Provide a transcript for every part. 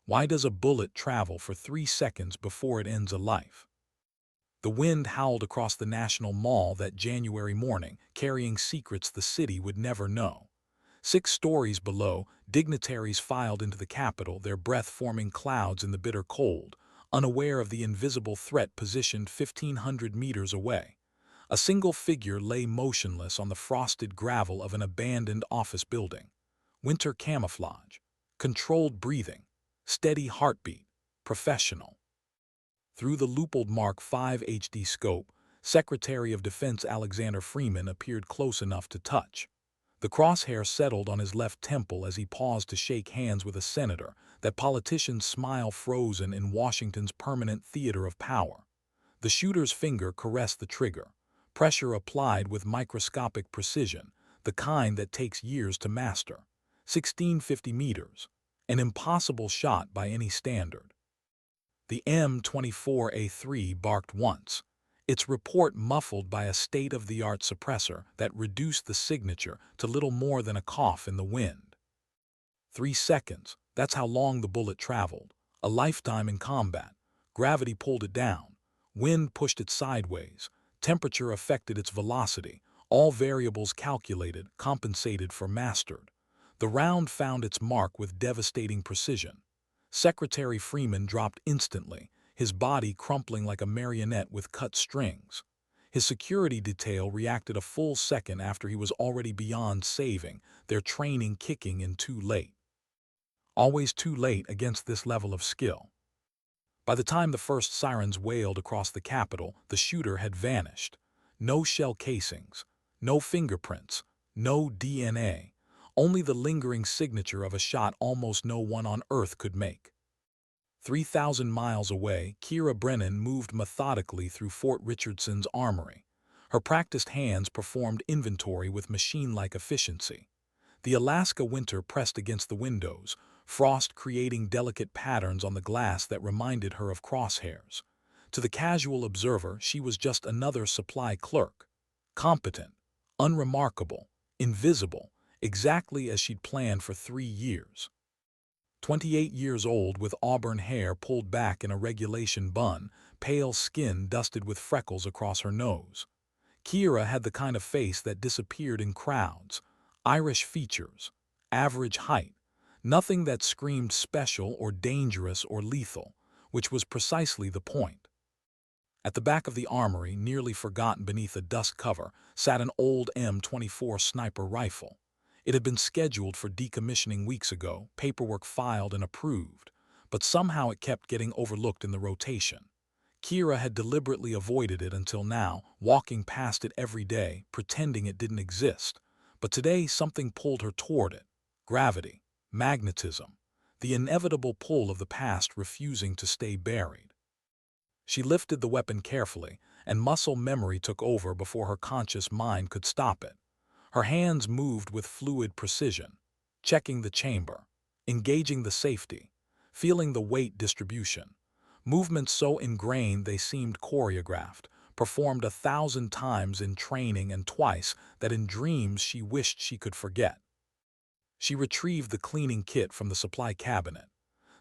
Why does a bullet travel for 3 seconds before it ends a life? The wind howled across the National Mall that January morning, carrying secrets the city would never know. 6 stories below, dignitaries filed into the Capitol, their breath forming clouds in the bitter cold, unaware of the invisible threat positioned 1,500 meters away. A single figure lay motionless on the frosted gravel of an abandoned office building. Winter camouflage, controlled breathing, steady heartbeat, professional. Through the loophole Mark 5 HD scope, Secretary of Defense Alexander Freeman appeared close enough to touch. The crosshair settled on his left temple as he paused to shake hands with a senator, that politician's smile frozen in Washington's permanent theater of power. The shooter's finger caressed the trigger, pressure applied with microscopic precision, the kind that takes years to master. 1650 meters, an impossible shot by any standard. The M24A3 barked once, its report muffled by a state-of-the-art suppressor that reduced the signature to little more than a cough in the wind. 3 seconds, that's how long the bullet traveled. A lifetime in combat. Gravity pulled it down. Wind pushed it sideways. Temperature affected its velocity. All variables calculated, compensated for, mastered. The round found its mark with devastating precision. Secretary Freeman dropped instantly, his body crumpling like a marionette with cut strings. His security detail reacted a full second after he was already beyond saving, their training kicking in too late. Always too late against this level of skill. By the time the first sirens wailed across the Capitol, the shooter had vanished. No shell casings, no fingerprints, no DNA. Only the lingering signature of a shot almost no one on Earth could make. 3,000 miles away, Kira Brennan moved methodically through Fort Richardson's armory. Her practiced hands performed inventory with machine-like efficiency. The Alaska winter pressed against the windows, frost creating delicate patterns on the glass that reminded her of crosshairs. To the casual observer, she was just another supply clerk. Competent, unremarkable, invisible, exactly as she'd planned for 3 years. 28 years old, with auburn hair pulled back in a regulation bun, pale skin dusted with freckles across her nose. Kira had the kind of face that disappeared in crowds. Irish features, average height, nothing that screamed special or dangerous or lethal, which was precisely the point. At the back of the armory, nearly forgotten beneath a dust cover, sat an old M24 sniper rifle. It had been scheduled for decommissioning weeks ago, paperwork filed and approved, but somehow it kept getting overlooked in the rotation. Kira had deliberately avoided it until now, walking past it every day, pretending it didn't exist. But today something pulled her toward it. Gravity, magnetism, the inevitable pull of the past refusing to stay buried. She lifted the weapon carefully, and muscle memory took over before her conscious mind could stop it. Her hands moved with fluid precision, checking the chamber, engaging the safety, feeling the weight distribution. Movements so ingrained they seemed choreographed, performed 1,000 times in training and twice that in dreams she wished she could forget. She retrieved the cleaning kit from the supply cabinet.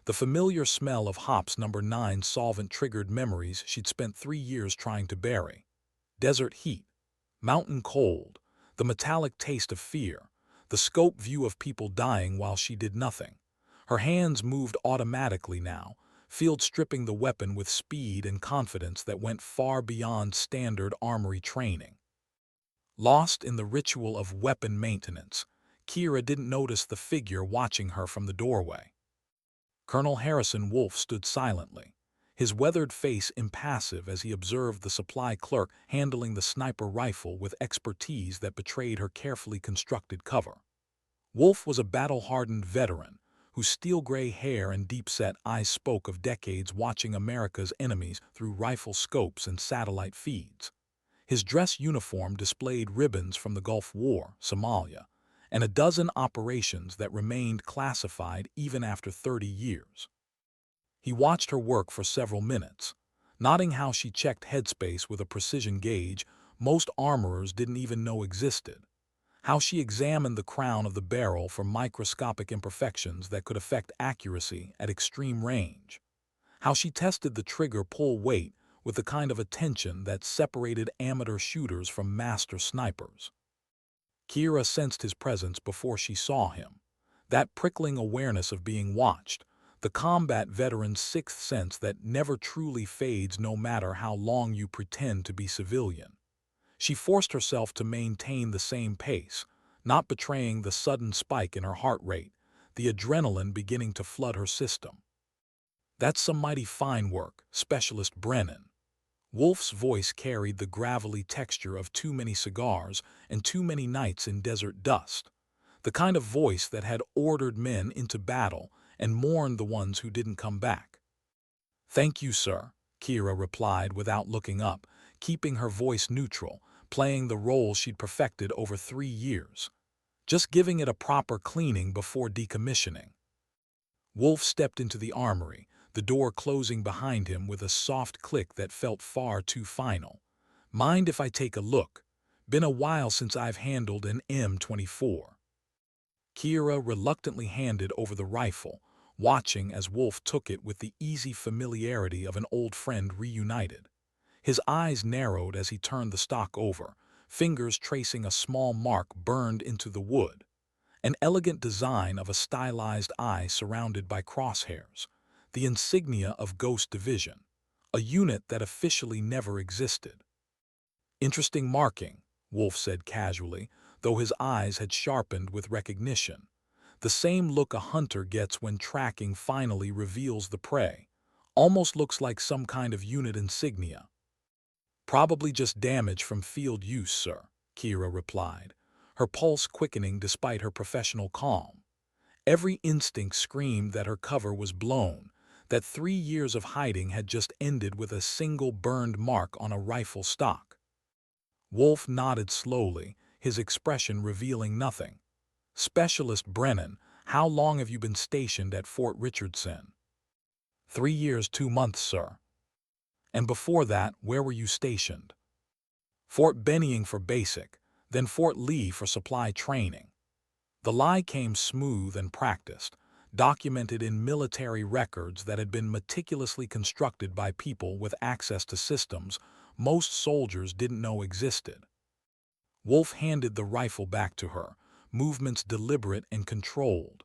The familiar smell of Hops No. 9 solvent triggered memories she'd spent 3 years trying to bury. Desert heat, mountain cold, the metallic taste of fear, the scope view of people dying while she did nothing. Her hands moved automatically now, field stripping the weapon with speed and confidence that went far beyond standard armory training. Lost in the ritual of weapon maintenance, Kira didn't notice the figure watching her from the doorway. Colonel Harrison Wolfe stood silently, his weathered face impassive as he observed the supply clerk handling the sniper rifle with expertise that betrayed her carefully constructed cover. Wolfe was a battle-hardened veteran, whose steel-gray hair and deep-set eyes spoke of decades watching America's enemies through rifle scopes and satellite feeds. His dress uniform displayed ribbons from the Gulf War, Somalia, and a dozen operations that remained classified even after 30 years. He watched her work for several minutes, noting how she checked headspace with a precision gauge most armorers didn't even know existed, how she examined the crown of the barrel for microscopic imperfections that could affect accuracy at extreme range, how she tested the trigger pull weight with the kind of attention that separated amateur shooters from master snipers. Kira sensed his presence before she saw him. That prickling awareness of being watched, the combat veteran's sixth sense that never truly fades no matter how long you pretend to be civilian. She forced herself to maintain the same pace, not betraying the sudden spike in her heart rate, the adrenaline beginning to flood her system. "That's some mighty fine work, Specialist Brennan." Wolf's voice carried the gravelly texture of too many cigars and too many nights in desert dust, the kind of voice that had ordered men into battle and mourned the ones who didn't come back. "Thank you, sir," Kira replied without looking up, keeping her voice neutral, playing the role she'd perfected over 3 years, just giving it a proper cleaning before decommissioning. Wolf stepped into the armory, the door closing behind him with a soft click that felt far too final. "Mind if I take a look? Been a while since I've handled an M24. Kira reluctantly handed over the rifle, watching as Wolf took it with the easy familiarity of an old friend reunited. His eyes narrowed as he turned the stock over, fingers tracing a small mark burned into the wood. An elegant design of a stylized eye surrounded by crosshairs, the insignia of Ghost Division, a unit that officially never existed. "Interesting marking," Wolf said casually, though his eyes had sharpened with recognition. The same look a hunter gets when tracking finally reveals the prey. Almost looks like some kind of unit insignia. "Probably just damage from field use, sir," Kira replied, her pulse quickening despite her professional calm. Every instinct screamed that her cover was blown, that 3 years of hiding had just ended with a single burned mark on a rifle stock. Wolf nodded slowly, his expression revealing nothing. "Specialist Brennan, how long have you been stationed at Fort Richardson?" 3 years, 2 months, sir." "And before that, where were you stationed?" "Fort Benning for basic, then Fort Lee for supply training." The lie came smooth and practiced, documented in military records that had been meticulously constructed by people with access to systems most soldiers didn't know existed. Wolf handed the rifle back to her, movements deliberate and controlled.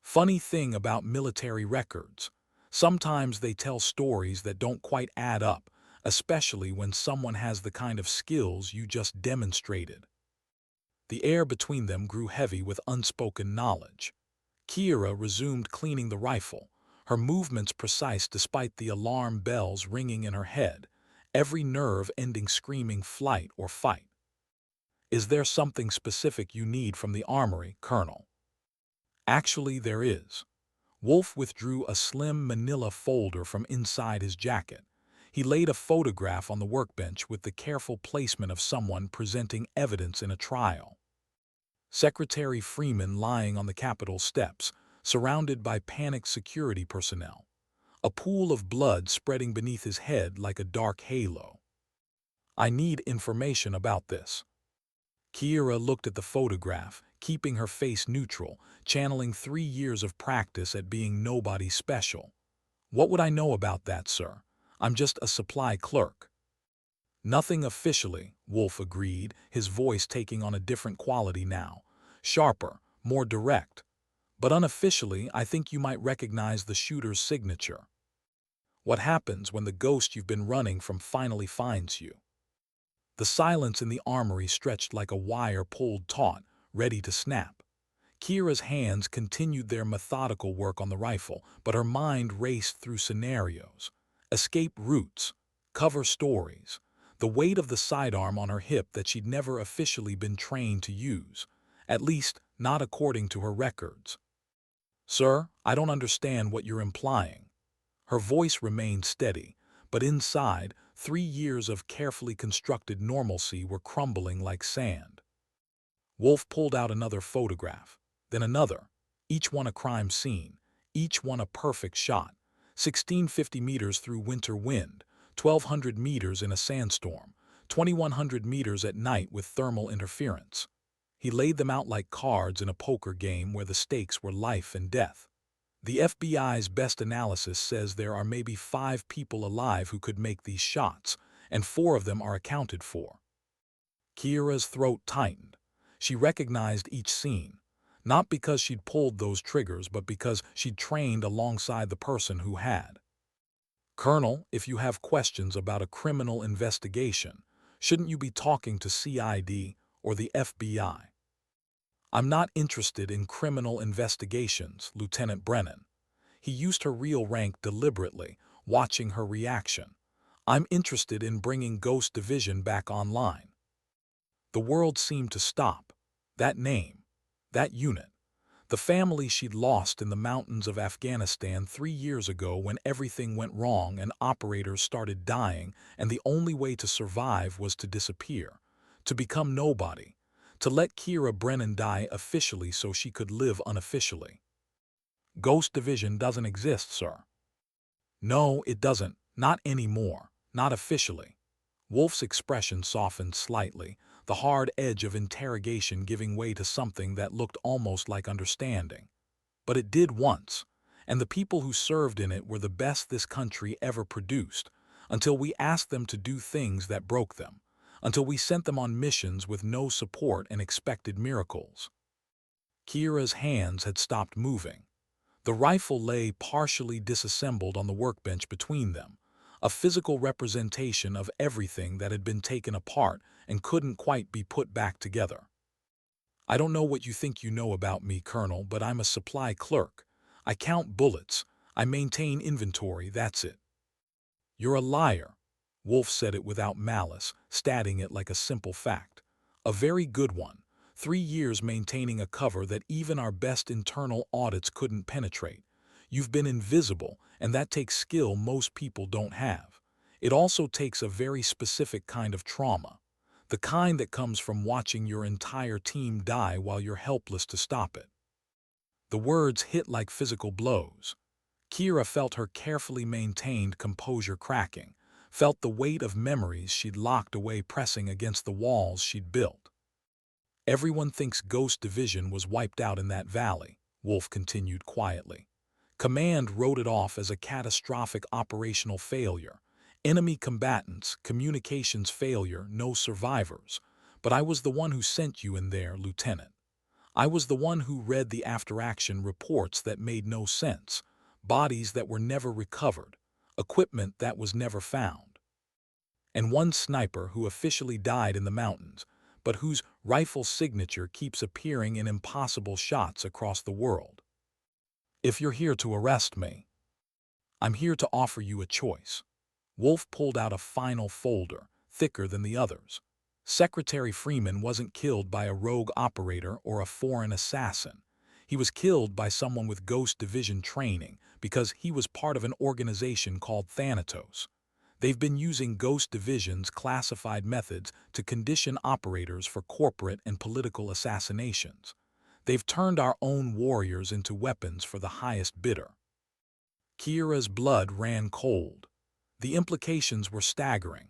Funny thing about military records, sometimes they tell stories that don't quite add up, especially when someone has the kind of skills you just demonstrated. The air between them grew heavy with unspoken knowledge. Kira resumed cleaning the rifle, her movements precise despite the alarm bells ringing in her head, every nerve ending screaming flight or fight. "Is there something specific you need from the armory, Colonel?" "Actually, there is." Wolf withdrew a slim manila folder from inside his jacket. He laid a photograph on the workbench with the careful placement of someone presenting evidence in a trial. Secretary Freeman lying on the Capitol steps, surrounded by panicked security personnel. A pool of blood spreading beneath his head like a dark halo. "I need information about this." Kira looked at the photograph, keeping her face neutral, channeling 3 years of practice at being nobody special. "What would I know about that, sir? I'm just a supply clerk." "Nothing officially," Wolf agreed, his voice taking on a different quality now. Sharper, more direct. "But unofficially, I think you might recognize the shooter's signature." "What happens when the ghost you've been running from finally finds you?" The silence in the armory stretched like a wire pulled taut, ready to snap. Kira's hands continued their methodical work on the rifle, but her mind raced through scenarios. Escape routes, cover stories, the weight of the sidearm on her hip that she'd never officially been trained to use, at least not according to her records. "Sir, I don't understand what you're implying." Her voice remained steady, but inside, 3 years of carefully constructed normalcy were crumbling like sand. Wolf pulled out another photograph, then another, each one a crime scene, each one a perfect shot, 1650 meters through winter wind, 1200 meters in a sandstorm, 2100 meters at night with thermal interference. He laid them out like cards in a poker game where the stakes were life and death. The FBI's best analysis says there are maybe 5 people alive who could make these shots, and 4 of them are accounted for. Kiera's throat tightened. She recognized each scene, not because she'd pulled those triggers, but because she'd trained alongside the person who had. Colonel, if you have questions about a criminal investigation, shouldn't you be talking to CID or the FBI? I'm not interested in criminal investigations, Lieutenant Brennan. He used her real rank deliberately, watching her reaction. I'm interested in bringing Ghost Division back online. The world seemed to stop. That name, that unit, the family she'd lost in the mountains of Afghanistan 3 years ago when everything went wrong and operators started dying and the only way to survive was to disappear, to become nobody, to let Kiera Brennan die officially so she could live unofficially. Ghost Division doesn't exist, sir. No, it doesn't. Not anymore. Not officially. Wolf's expression softened slightly, the hard edge of interrogation giving way to something that looked almost like understanding. But it did once, and the people who served in it were the best this country ever produced, until we asked them to do things that broke them, until we sent them on missions with no support and expected miracles. Kiera's hands had stopped moving. The rifle lay partially disassembled on the workbench between them, a physical representation of everything that had been taken apart and couldn't quite be put back together. I don't know what you think you know about me, Colonel, but I'm a supply clerk. I count bullets. I maintain inventory, that's it. You're a liar. Wolf said it without malice, stating it like a simple fact. A very good one. 3 years maintaining a cover that even our best internal audits couldn't penetrate. You've been invisible, and that takes skill most people don't have. It also takes a very specific kind of trauma. The kind that comes from watching your entire team die while you're helpless to stop it. The words hit like physical blows. Kiera felt her carefully maintained composure cracking, felt the weight of memories she'd locked away pressing against the walls she'd built. Everyone thinks Ghost Division was wiped out in that valley, Wolf continued quietly. Command wrote it off as a catastrophic operational failure. Enemy combatants, communications failure, no survivors. But I was the one who sent you in there, Lieutenant. I was the one who read the after-action reports that made no sense, bodies that were never recovered, equipment that was never found. And one sniper who officially died in the mountains, but whose rifle signature keeps appearing in impossible shots across the world. If you're here to arrest me, I'm here to offer you a choice. Wolf pulled out a final folder, thicker than the others. Secretary Freeman wasn't killed by a rogue operator or a foreign assassin. He was killed by someone with Ghost Division training because he was part of an organization called Thanatos. They've been using Ghost Division's classified methods to condition operators for corporate and political assassinations. They've turned our own warriors into weapons for the highest bidder. Kiera's blood ran cold. The implications were staggering.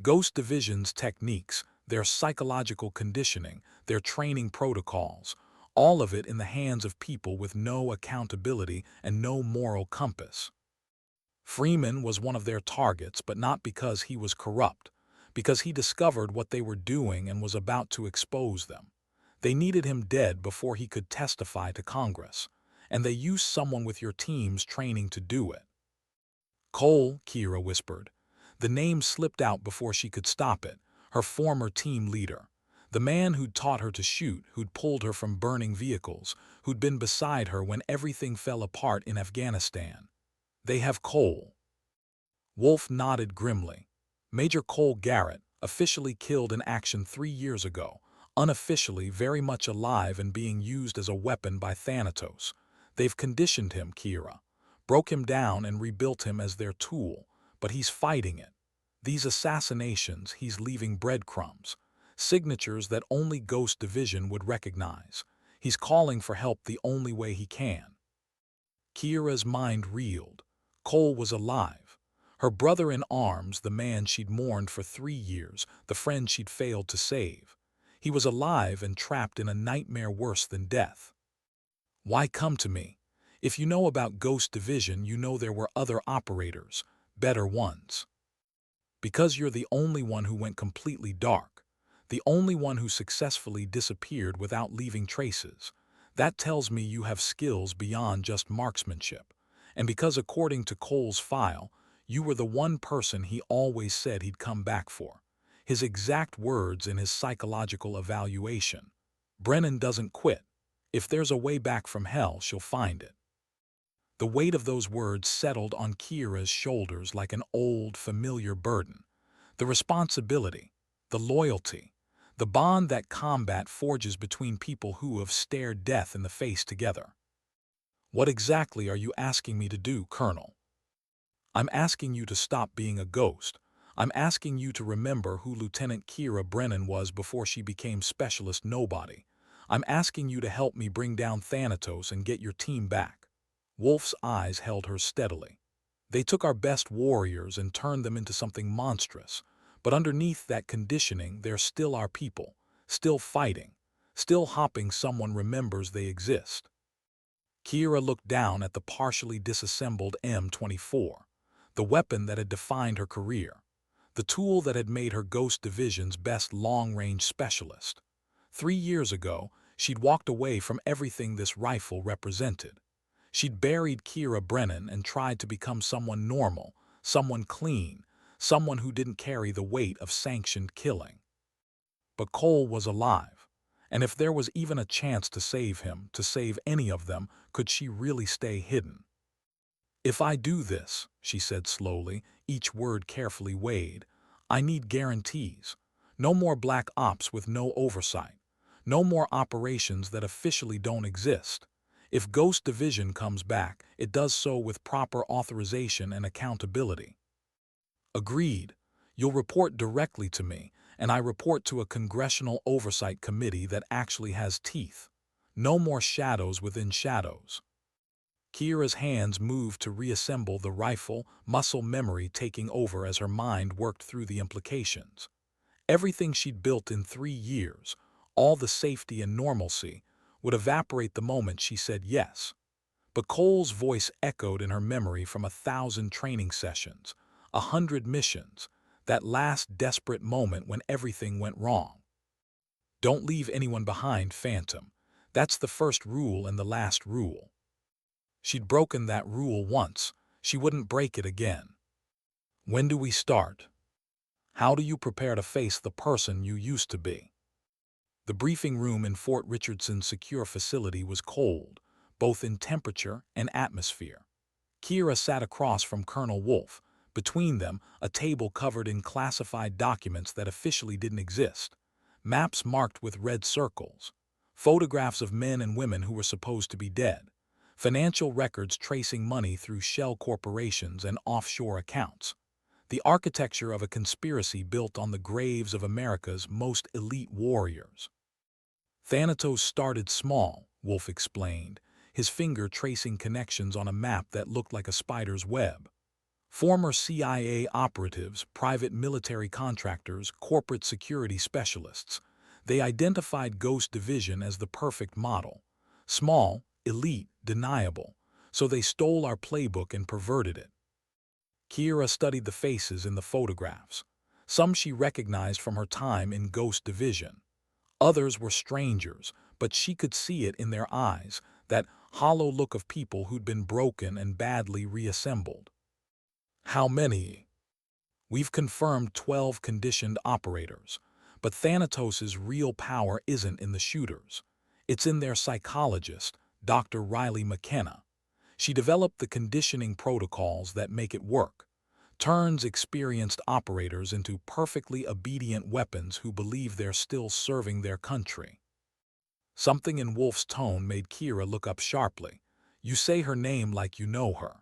Ghost Division's techniques, their psychological conditioning, their training protocols, all of it in the hands of people with no accountability and no moral compass. Freeman was one of their targets, but not because he was corrupt, because he discovered what they were doing and was about to expose them. They needed him dead before he could testify to Congress, and they used someone with your team's training to do it. Cole, Kiera whispered. The name slipped out before she could stop it, her former team leader. The man who'd taught her to shoot, who'd pulled her from burning vehicles, who'd been beside her when everything fell apart in Afghanistan. They have Cole. Wolf nodded grimly. Major Cole Garrett, officially killed in action 3 years ago, unofficially very much alive and being used as a weapon by Thanatos. They've conditioned him, Kiera. Broke him down and rebuilt him as their tool, but he's fighting it. These assassinations, he's leaving breadcrumbs, signatures that only Ghost Division would recognize. He's calling for help the only way he can. Kiera's mind reeled. Cole was alive. Her brother in arms, the man she'd mourned for 3 years, the friend she'd failed to save. He was alive and trapped in a nightmare worse than death. Why come to me? If you know about Ghost Division, you know there were other operators, better ones. Because you're the only one who went completely dark, the only one who successfully disappeared without leaving traces. That tells me you have skills beyond just marksmanship. And because according to Cole's file, you were the one person he always said he'd come back for. His exact words in his psychological evaluation. Brennan doesn't quit. If there's a way back from hell, she'll find it. The weight of those words settled on Kira's shoulders like an old, familiar burden. The responsibility, the loyalty, the bond that combat forges between people who have stared death in the face together. What exactly are you asking me to do, Colonel? I'm asking you to stop being a ghost. I'm asking you to remember who Lieutenant Kira Brennan was before she became Specialist Nobody. I'm asking you to help me bring down Thanatos and get your team back. Wolf's eyes held her steadily. They took our best warriors and turned them into something monstrous. But underneath that conditioning, they're still our people, still fighting, still hoping someone remembers they exist. Kira looked down at the partially disassembled M24, the weapon that had defined her career, the tool that had made her Ghost Division's best long-range specialist. 3 years ago, she'd walked away from everything this rifle represented. She'd buried Kira Brennan and tried to become someone normal, someone clean, someone who didn't carry the weight of sanctioned killing. But Cole was alive, and if there was even a chance to save him, to save any of them, could she really stay hidden? If I do this, she said slowly, each word carefully weighed, I need guarantees. No more black ops with no oversight. No more operations that officially don't exist. If Ghost Division comes back, it does so with proper authorization and accountability. Agreed. You'll report directly to me, and I report to a congressional oversight committee that actually has teeth. No more shadows within shadows. Kira's hands moved to reassemble the rifle, muscle memory taking over as her mind worked through the implications. Everything she'd built in 3 years, all the safety and normalcy, would evaporate the moment she said yes. But Cole's voice echoed in her memory from 1,000 training sessions, 100 missions, that last desperate moment when everything went wrong. Don't leave anyone behind, Phantom. That's the first rule and the last rule. She'd broken that rule once. She wouldn't break it again. When do we start? How do you prepare to face the person you used to be? The briefing room in Fort Richardson's secure facility was cold, both in temperature and atmosphere. Kira sat across from Colonel Wolf, between them a table covered in classified documents that officially didn't exist, maps marked with red circles, photographs of men and women who were supposed to be dead, financial records tracing money through shell corporations and offshore accounts, the architecture of a conspiracy built on the graves of America's most elite warriors. Thanatos started small, Wolf explained, his finger tracing connections on a map that looked like a spider's web. Former CIA operatives, private military contractors, corporate security specialists. They identified Ghost Division as the perfect model. Small, elite, deniable. So they stole our playbook and perverted it. Kira studied the faces in the photographs. Some she recognized from her time in Ghost Division. Others were strangers, but she could see it in their eyes, that hollow look of people who'd been broken and badly reassembled. How many? We've confirmed 12 conditioned operators, but Thanatos' real power isn't in the shooters. It's in their psychologist, Dr. Riley McKenna. She developed the conditioning protocols that make it work, turns experienced operators into perfectly obedient weapons who believe they're still serving their country. Something in Wolf's tone made Kira look up sharply. You say her name like you know her.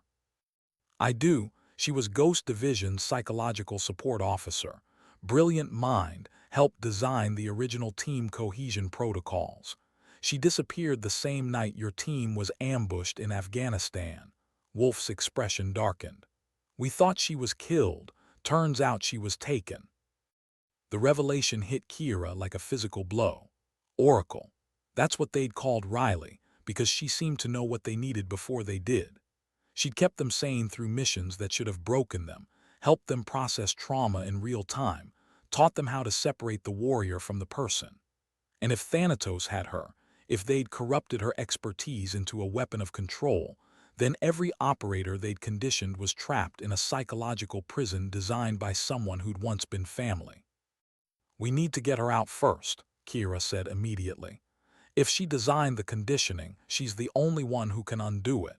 I do. She was Ghost Division's psychological support officer. Brilliant mind, helped design the original team cohesion protocols. She disappeared the same night your team was ambushed in Afghanistan. Wolf's expression darkened. We thought she was killed. Turns out she was taken. The revelation hit Kira like a physical blow. Oracle. That's what they'd called Riley, because she seemed to know what they needed before they did. She'd kept them sane through missions that should have broken them, helped them process trauma in real time, taught them how to separate the warrior from the person. And if Thanatos had her, if they'd corrupted her expertise into a weapon of control, then every operator they'd conditioned was trapped in a psychological prison designed by someone who'd once been family. We need to get her out first, Kira said immediately. If she designed the conditioning, she's the only one who can undo it.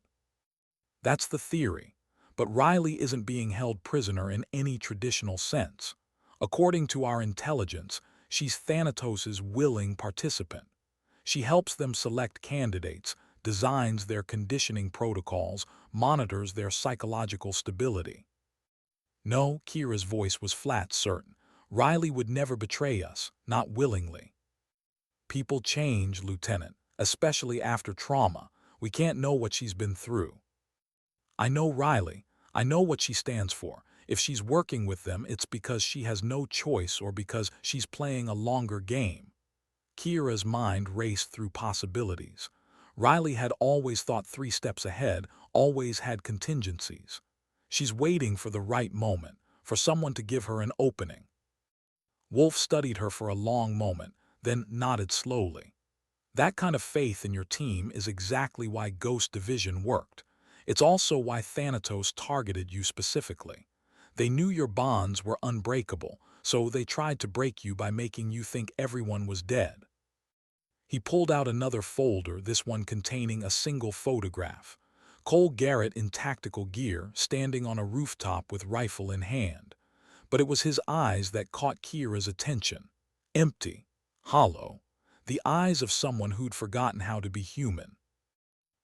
That's the theory, but Riley isn't being held prisoner in any traditional sense. According to our intelligence, she's Thanatos' willing participant. She helps them select candidates, designs their conditioning protocols, monitors their psychological stability. No, Kira's voice was flat certain. Riley would never betray us, not willingly. People change, Lieutenant, especially after trauma. We can't know what she's been through. I know Riley. I know what she stands for. If she's working with them, it's because she has no choice or because she's playing a longer game. Kira's mind raced through possibilities. Riley had always thought 3 steps ahead, always had contingencies. She's waiting for the right moment, for someone to give her an opening. Wolf studied her for a long moment, then nodded slowly. That kind of faith in your team is exactly why Ghost Division worked. It's also why Thanatos targeted you specifically. They knew your bonds were unbreakable, so they tried to break you by making you think everyone was dead. He pulled out another folder, this one containing a single photograph. Cole Garrett in tactical gear, standing on a rooftop with rifle in hand. But it was his eyes that caught Kira's attention. Empty, hollow, the eyes of someone who'd forgotten how to be human.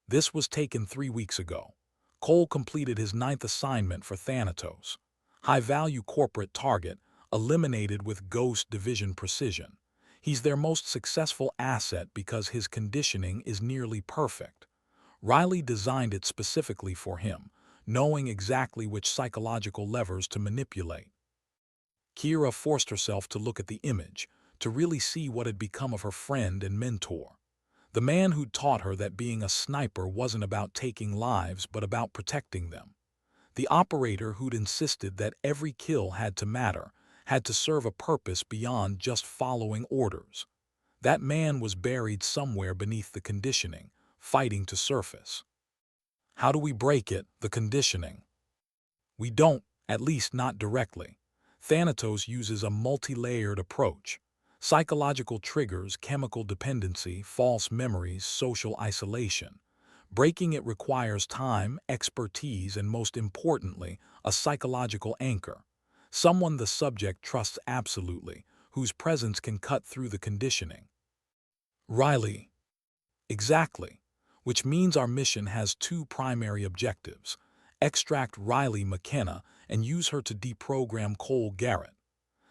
This was taken 3 weeks ago. Cole completed his 9th assignment for Thanatos. High-value corporate target, eliminated with Ghost Division precision. He's their most successful asset because his conditioning is nearly perfect. Riley designed it specifically for him, knowing exactly which psychological levers to manipulate. Kira forced herself to look at the image, to really see what had become of her friend and mentor. The man who'd taught her that being a sniper wasn't about taking lives but about protecting them. The operator who'd insisted that every kill had to matter, had to serve a purpose beyond just following orders. That man was buried somewhere beneath the conditioning, fighting to surface. How do we break it, the conditioning? We don't, at least not directly. Thanatos uses a multi-layered approach. Psychological triggers, chemical dependency, false memories, social isolation. Breaking it requires time, expertise, and most importantly, a psychological anchor. Someone the subject trusts absolutely, whose presence can cut through the conditioning. Riley. Exactly. Which means our mission has 2 primary objectives. Extract Riley McKenna and use her to deprogram Cole Garrett.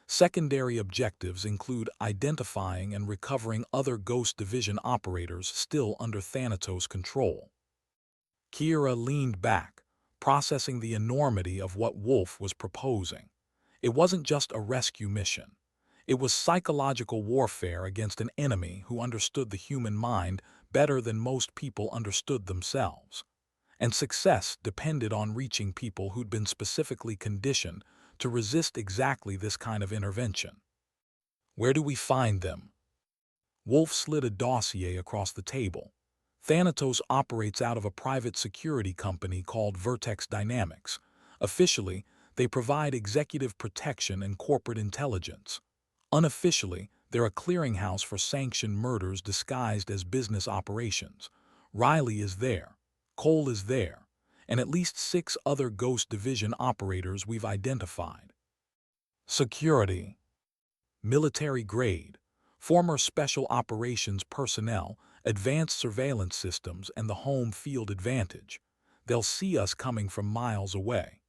Secondary objectives include identifying and recovering other Ghost Division operators still under Thanatos' control. Kira leaned back, processing the enormity of what Wolf was proposing. It wasn't just a rescue mission. It was psychological warfare against an enemy who understood the human mind better than most people understood themselves. And success depended on reaching people who'd been specifically conditioned to resist exactly this kind of intervention. Where do we find them? Wolf slid a dossier across the table. Thanatos operates out of a private security company called Vertex Dynamics. Officially, they provide executive protection and corporate intelligence. Unofficially, they're a clearinghouse for sanctioned murders disguised as business operations. Riley is there. Cole is there. And at least 6 other Ghost Division operators we've identified. Security. Military grade. Former Special Operations personnel, advanced surveillance systems, and the home field advantage. They'll see us coming from miles away.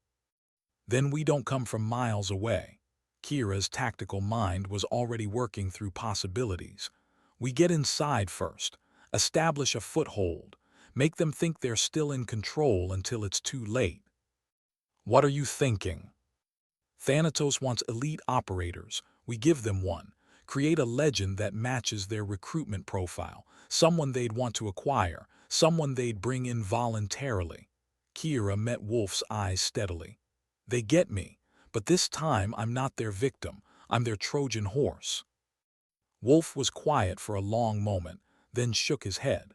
Then we don't come from miles away. Kira's tactical mind was already working through possibilities. We get inside first, establish a foothold, make them think they're still in control until it's too late. What are you thinking? Thanatos wants elite operators. We give them one. Create a legend that matches their recruitment profile, someone they'd want to acquire, someone they'd bring in voluntarily. Kira met Wolf's eyes steadily. They get me, but this time I'm not their victim, I'm their Trojan horse. Wolf was quiet for a long moment, then shook his head.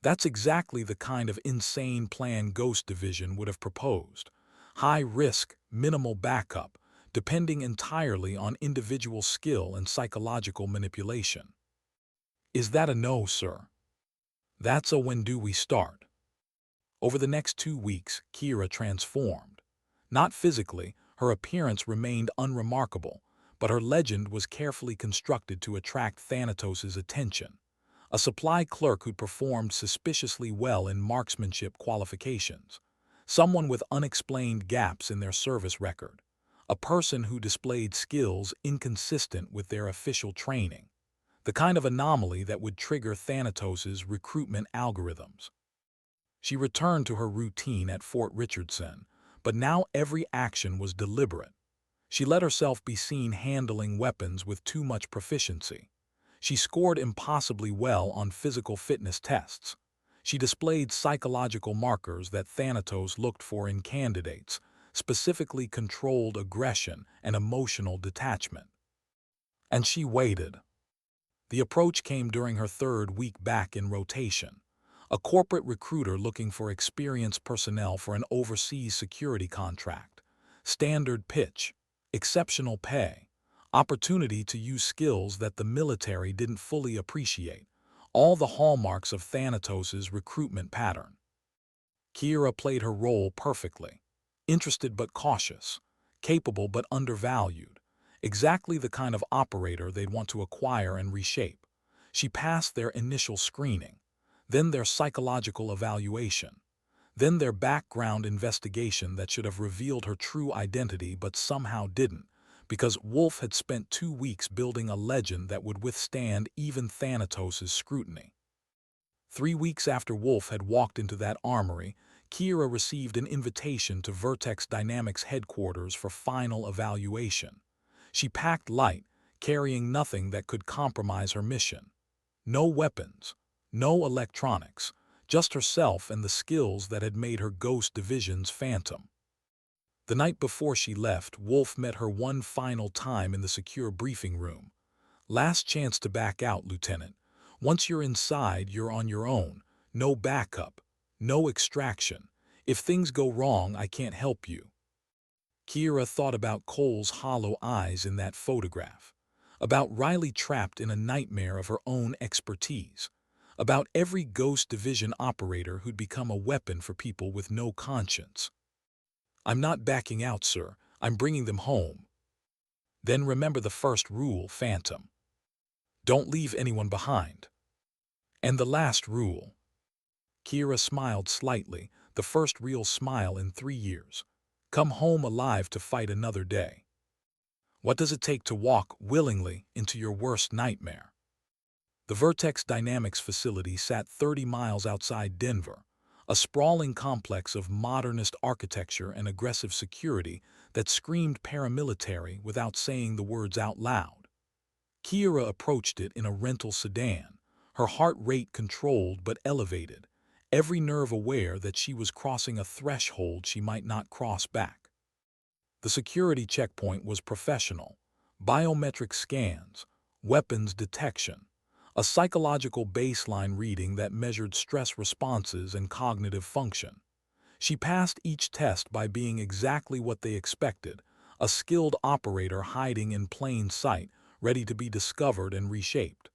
That's exactly the kind of insane plan Ghost Division would have proposed. High risk, minimal backup, depending entirely on individual skill and psychological manipulation. Is that a no, sir? That's a when do we start? Over the next 2 weeks, Kira transformed. Not physically, her appearance remained unremarkable, but her legend was carefully constructed to attract Thanatos' attention. A supply clerk who performed suspiciously well in marksmanship qualifications. Someone with unexplained gaps in their service record. A person who displayed skills inconsistent with their official training. The kind of anomaly that would trigger Thanatos' recruitment algorithms. She returned to her routine at Fort Richardson, but now every action was deliberate. She let herself be seen handling weapons with too much proficiency. She scored impossibly well on physical fitness tests. She displayed psychological markers that Thanatos looked for in candidates, specifically controlled aggression and emotional detachment. And she waited. The approach came during her 3rd week back in rotation. A corporate recruiter looking for experienced personnel for an overseas security contract. Standard pitch, exceptional pay, opportunity to use skills that the military didn't fully appreciate, all the hallmarks of Thanatos' recruitment pattern. Kira played her role perfectly. Interested but cautious, capable but undervalued, exactly the kind of operator they'd want to acquire and reshape. She passed their initial screening, then their psychological evaluation, then their background investigation that should have revealed her true identity but somehow didn't, because Wolf had spent 2 weeks building a legend that would withstand even Thanatos' scrutiny. 3 weeks after Wolf had walked into that armory, Kira received an invitation to Vertex Dynamics headquarters for final evaluation. She packed light, carrying nothing that could compromise her mission. No weapons, no electronics, just herself and the skills that had made her Ghost Division's phantom. The night before she left, Wolf met her one final time in the secure briefing room. Last chance to back out, Lieutenant. Once you're inside, you're on your own. No backup, no extraction. If things go wrong, I can't help you. Kira thought about Cole's hollow eyes in that photograph, about Riley trapped in a nightmare of her own expertise, about every Ghost Division operator who'd become a weapon for people with no conscience. I'm not backing out, sir. I'm bringing them home. Then remember the first rule, Phantom. Don't leave anyone behind. And the last rule. Kira smiled slightly, the first real smile in 3 years. Come home alive to fight another day. What does it take to walk willingly into your worst nightmare? The Vertex Dynamics facility sat 30 miles outside Denver, a sprawling complex of modernist architecture and aggressive security that screamed paramilitary without saying the words out loud. Kira approached it in a rental sedan, her heart rate controlled but elevated, every nerve aware that she was crossing a threshold she might not cross back. The security checkpoint was professional. Biometric scans, weapons detection, a psychological baseline reading that measured stress responses and cognitive function. She passed each test by being exactly what they expected, a skilled operator hiding in plain sight, ready to be discovered and reshaped.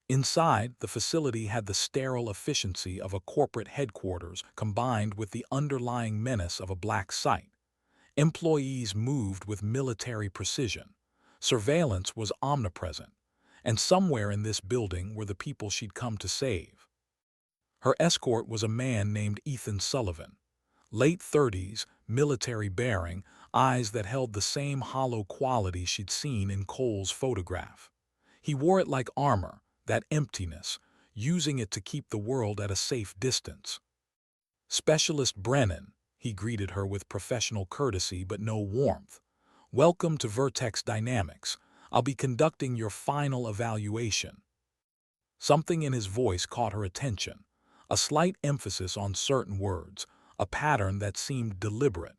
Inside, the facility had the sterile efficiency of a corporate headquarters combined with the underlying menace of a black site. Employees moved with military precision. Surveillance was omnipresent. And somewhere in this building were the people she'd come to save. Her escort was a man named Ethan Sullivan. Late 30s, military bearing, eyes that held the same hollow quality she'd seen in Cole's photograph. He wore it like armor, that emptiness, using it to keep the world at a safe distance. Specialist Brennan, he greeted her with professional courtesy but no warmth. Welcome to Vertex Dynamics. I'll be conducting your final evaluation." Something in his voice caught her attention, a slight emphasis on certain words, a pattern that seemed deliberate.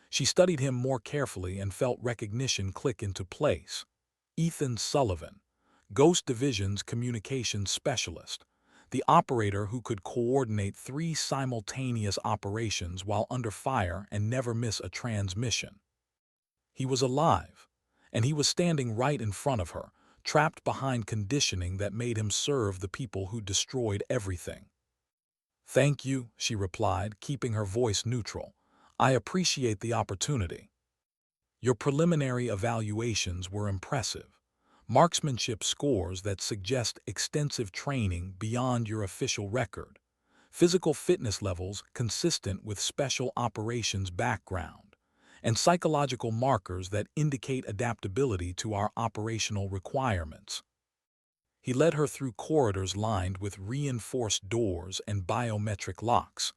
She studied him more carefully and felt recognition click into place. Ethan Sullivan, Ghost Division's communications specialist, the operator who could coordinate 3 simultaneous operations while under fire and never miss a transmission. He was alive, and he was standing right in front of her, trapped behind conditioning that made him serve the people who destroyed everything. "Thank you," she replied, keeping her voice neutral. "I appreciate the opportunity." "Your preliminary evaluations were impressive. Marksmanship scores that suggest extensive training beyond your official record. Physical fitness levels consistent with special operations background, and psychological markers that indicate adaptability to our operational requirements." He led her through corridors lined with reinforced doors and biometric locks.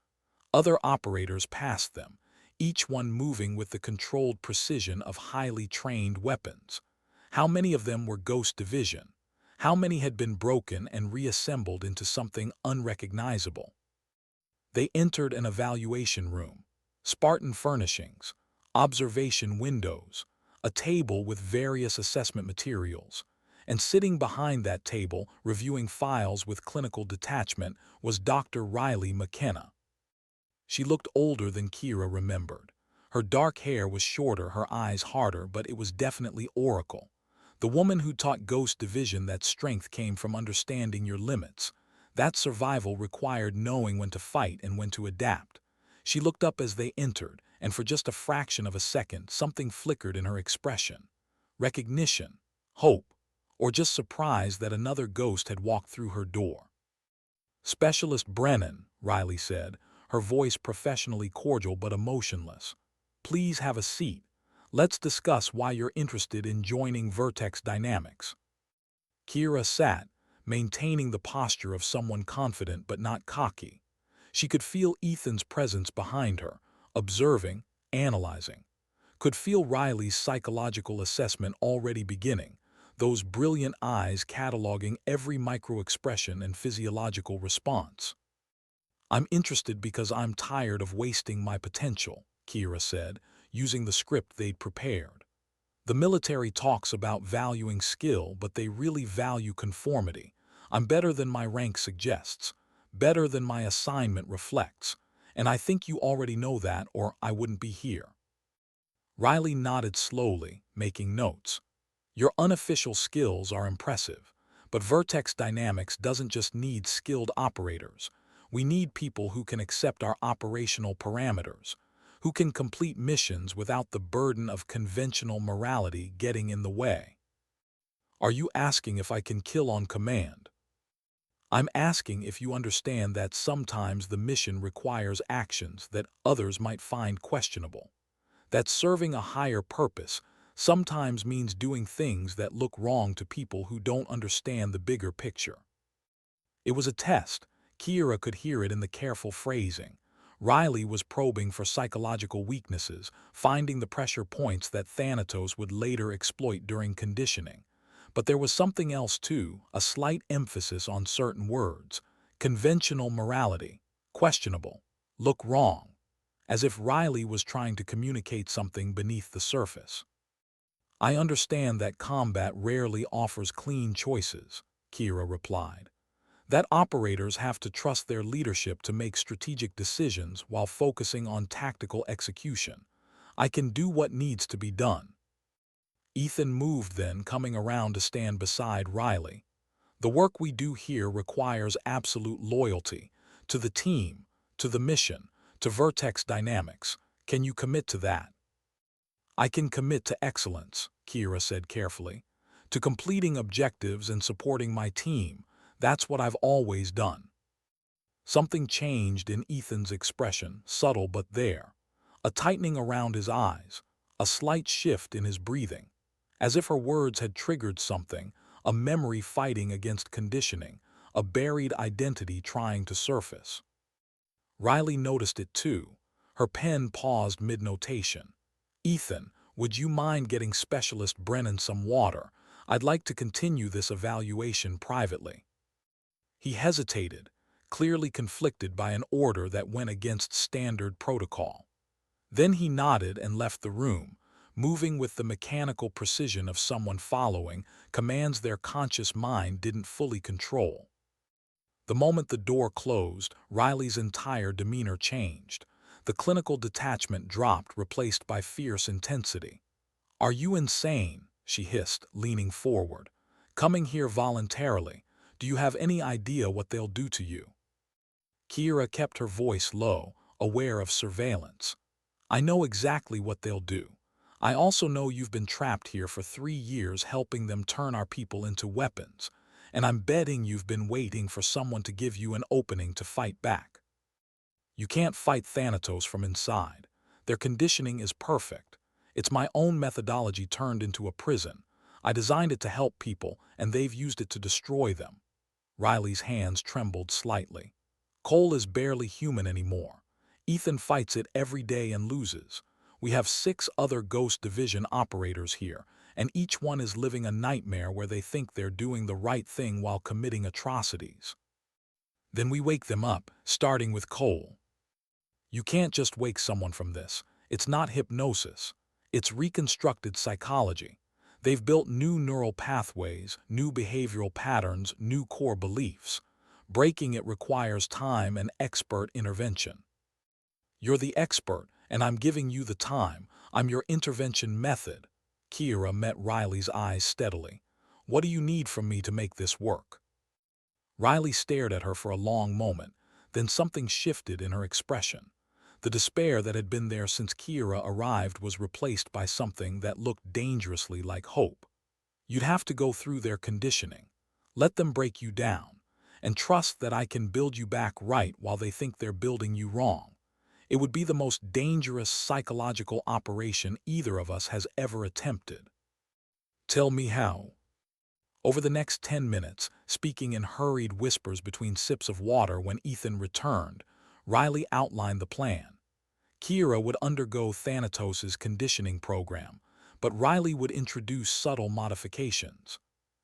Other operators passed them, each one moving with the controlled precision of highly trained weapons. How many of them were Ghost Division? How many had been broken and reassembled into something unrecognizable? They entered an evaluation room. Spartan furnishings, observation windows, a table with various assessment materials. And sitting behind that table, reviewing files with clinical detachment, was Dr. Riley McKenna. She looked older than Kira remembered. Her dark hair was shorter, her eyes harder, but it was definitely Oracle. The woman who taught Ghost Division that strength came from understanding your limits. That survival required knowing when to fight and when to adapt. She looked up as they entered, and for just a fraction of a second, something flickered in her expression. Recognition, hope, or just surprise that another ghost had walked through her door. "Specialist Brennan," Riley said, her voice professionally cordial but emotionless. "Please have a seat. Let's discuss why you're interested in joining Vertex Dynamics." Kira sat, maintaining the posture of someone confident but not cocky. She could feel Ethan's presence behind her, observing, analyzing. Could feel Riley's psychological assessment already beginning, those brilliant eyes cataloging every micro-expression and physiological response. "I'm interested because I'm tired of wasting my potential," Kira said, using the script they'd prepared. "The military talks about valuing skill, but they really value conformity. I'm better than my rank suggests, better than my assignment reflects, and I think you already know that or I wouldn't be here." Riley nodded slowly, making notes. "Your unofficial skills are impressive, but Vertex Dynamics doesn't just need skilled operators. We need people who can accept our operational parameters, who can complete missions without the burden of conventional morality getting in the way." "Are you asking if I can kill on command?" "I'm asking if you understand that sometimes the mission requires actions that others might find questionable. That serving a higher purpose sometimes means doing things that look wrong to people who don't understand the bigger picture." It was a test. Kira could hear it in the careful phrasing. Riley was probing for psychological weaknesses, finding the pressure points that Thanatos would later exploit during conditioning. But there was something else too, a slight emphasis on certain words. Conventional morality, questionable, look wrong, as if Riley was trying to communicate something beneath the surface. "I understand that combat rarely offers clean choices," Kira replied. "That operators have to trust their leadership to make strategic decisions while focusing on tactical execution. I can do what needs to be done." Ethan moved then, coming around to stand beside Riley. "The work we do here requires absolute loyalty to the team, to the mission, to Vertex Dynamics. Can you commit to that?" "I can commit to excellence," Kira said carefully. "To completing objectives and supporting my team. That's what I've always done." Something changed in Ethan's expression, subtle but there. A tightening around his eyes, a slight shift in his breathing. As if her words had triggered something, a memory fighting against conditioning, a buried identity trying to surface. Riley noticed it too. Her pen paused mid-notation. "Ethan, would you mind getting Specialist Brennan some water? I'd like to continue this evaluation privately." He hesitated, clearly conflicted by an order that went against standard protocol. Then he nodded and left the room, moving with the mechanical precision of someone following commands their conscious mind didn't fully control. The moment the door closed, Riley's entire demeanor changed. The clinical detachment dropped, replaced by fierce intensity. "Are you insane?" she hissed, leaning forward. "Coming here voluntarily. Do you have any idea what they'll do to you?" Kira kept her voice low, aware of surveillance. "I know exactly what they'll do. I also know you've been trapped here for 3 years helping them turn our people into weapons, and I'm betting you've been waiting for someone to give you an opening to fight back. You can't fight Thanatos from inside. Their conditioning is perfect. It's my own methodology turned into a prison. I designed it to help people, and they've used it to destroy them." Riley's hands trembled slightly. "Cole is barely human anymore. Ethan fights it every day and loses. We have 6 other Ghost Division operators here, and each one is living a nightmare where they think they're doing the right thing while committing atrocities. Then we wake them up, starting with Cole. You can't just wake someone from this. It's not hypnosis. It's reconstructed psychology. They've built new neural pathways, new behavioral patterns, new core beliefs. Breaking it requires time and expert intervention. You're the expert, and I'm giving you the time. I'm your intervention method." Kira met Riley's eyes steadily. "What do you need from me to make this work?" Riley stared at her for a long moment, then something shifted in her expression. The despair that had been there since Kira arrived was replaced by something that looked dangerously like hope. "You'd have to go through their conditioning. Let them break you down, and trust that I can build you back right while they think they're building you wrong. It would be the most dangerous psychological operation either of us has ever attempted." "Tell me how." Over the next 10 minutes, speaking in hurried whispers between sips of water when Ethan returned, Riley outlined the plan. Kira would undergo Thanatos' conditioning program, but Riley would introduce subtle modifications.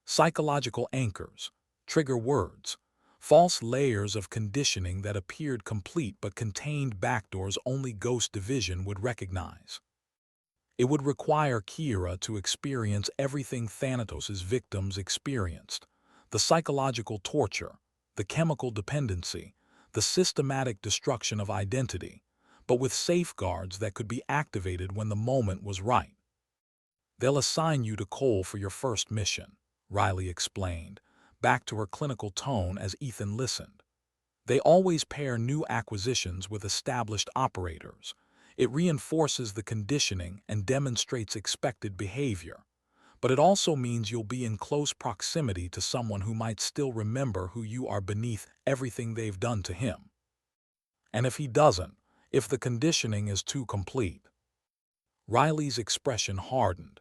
Psychological anchors, trigger words, false layers of conditioning that appeared complete but contained backdoors only Ghost Division would recognize. It would require Kira to experience everything Thanatos' victims experienced: the psychological torture, the chemical dependency, the systematic destruction of identity, but with safeguards that could be activated when the moment was right. "They'll assign you to Cole for your first mission," Riley explained, back to her clinical tone as Ethan listened. "They always pair new acquisitions with established operators. It reinforces the conditioning and demonstrates expected behavior. But it also means you'll be in close proximity to someone who might still remember who you are beneath everything they've done to him. And if he doesn't, if the conditioning is too complete." Riley's expression hardened.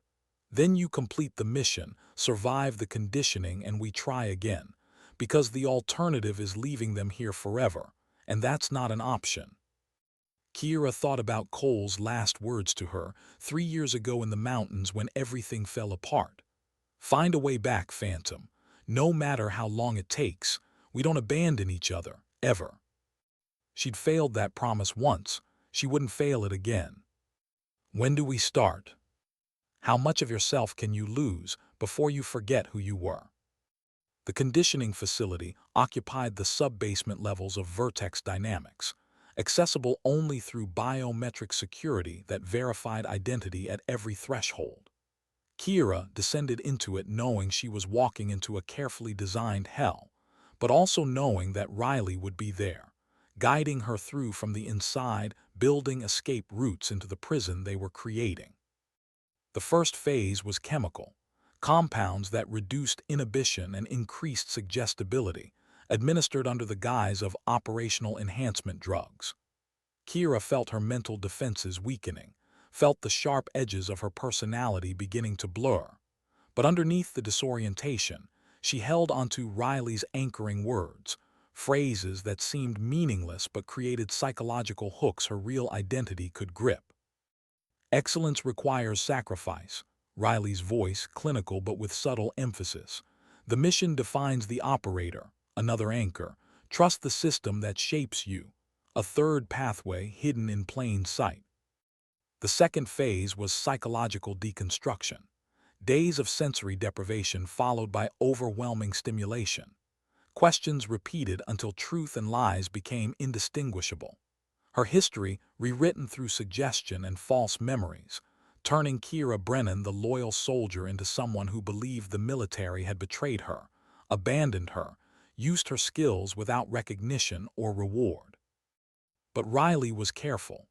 "Then you complete the mission, survive the conditioning, and we try again. Because the alternative is leaving them here forever, and that's not an option." Kira thought about Cole's last words to her 3 years ago in the mountains when everything fell apart. "Find a way back, Phantom. No matter how long it takes, we don't abandon each other, ever." She'd failed that promise once. She wouldn't fail it again. "When do we start? How much of yourself can you lose before you forget who you were?" The conditioning facility occupied the sub-basement levels of Vertex Dynamics, accessible only through biometric security that verified identity at every threshold. Kira descended into it knowing she was walking into a carefully designed hell, but also knowing that Riley would be there, guiding her through from the inside, building escape routes into the prison they were creating. The first phase was chemical, compounds that reduced inhibition and increased suggestibility, administered under the guise of operational enhancement drugs. Kira felt her mental defenses weakening, felt the sharp edges of her personality beginning to blur. But underneath the disorientation, she held onto Riley's anchoring words, phrases that seemed meaningless but created psychological hooks her real identity could grip. "Excellence requires sacrifice. Riley's voice clinical but with subtle emphasis. The mission defines the operator, another anchor. Trust the system that shapes you. A third pathway hidden in plain sight. The second phase was psychological deconstruction. Days of sensory deprivation followed by overwhelming stimulation. Questions repeated until truth and lies became indistinguishable. Her history rewritten through suggestion and false memories, turning Kira Brennan, the loyal soldier, into someone who believed the military had betrayed her, abandoned her, used her skills without recognition or reward. But Riley was careful.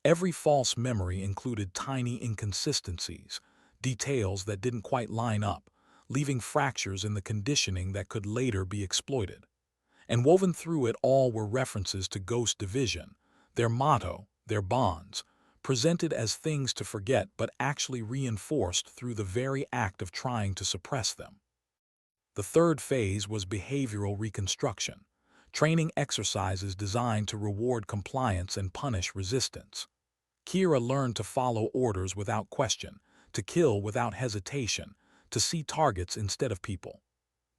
Every false memory included tiny inconsistencies, details that didn't quite line up, leaving fractures in the conditioning that could later be exploited. And woven through it all were references to Ghost Division, their motto, their bonds, presented as things to forget but actually reinforced through the very act of trying to suppress them. The third phase was behavioral reconstruction, training exercises designed to reward compliance and punish resistance. Kira learned to follow orders without question, to kill without hesitation, to see targets instead of people.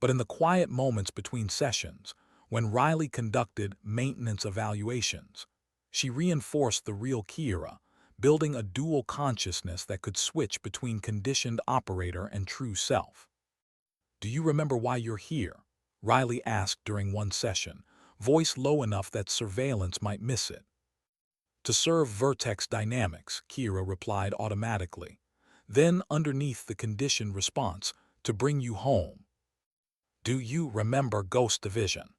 But in the quiet moments between sessions, when Riley conducted maintenance evaluations, she reinforced the real Kira, building a dual consciousness that could switch between conditioned operator and true self. "Do you remember why you're here?" Riley asked during one session, voice low enough that surveillance might miss it. "To serve Vertex Dynamics," Kira replied automatically. Then, underneath the conditioned response, "to bring you home." "Do you remember Ghost Division?"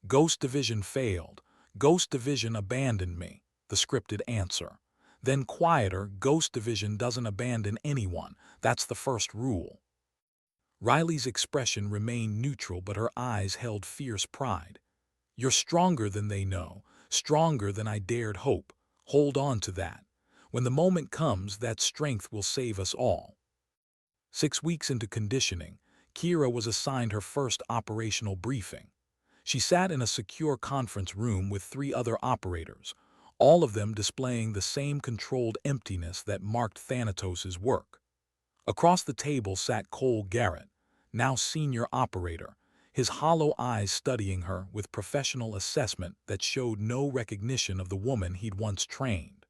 "Ghost Division failed. Ghost Division abandoned me," the scripted answer. Then quieter, "Ghost Division doesn't abandon anyone. That's the first rule." Riley's expression remained neutral, but her eyes held fierce pride. "You're stronger than they know, stronger than I dared hope. Hold on to that. When the moment comes, that strength will save us all." 6 weeks into conditioning, Kira was assigned her first operational briefing. She sat in a secure conference room with 3 other operators, all of them displaying the same controlled emptiness that marked Thanatos' work. Across the table sat Cole Garrett, now senior operator, his hollow eyes studying her with professional assessment that showed no recognition of the woman he'd once trained.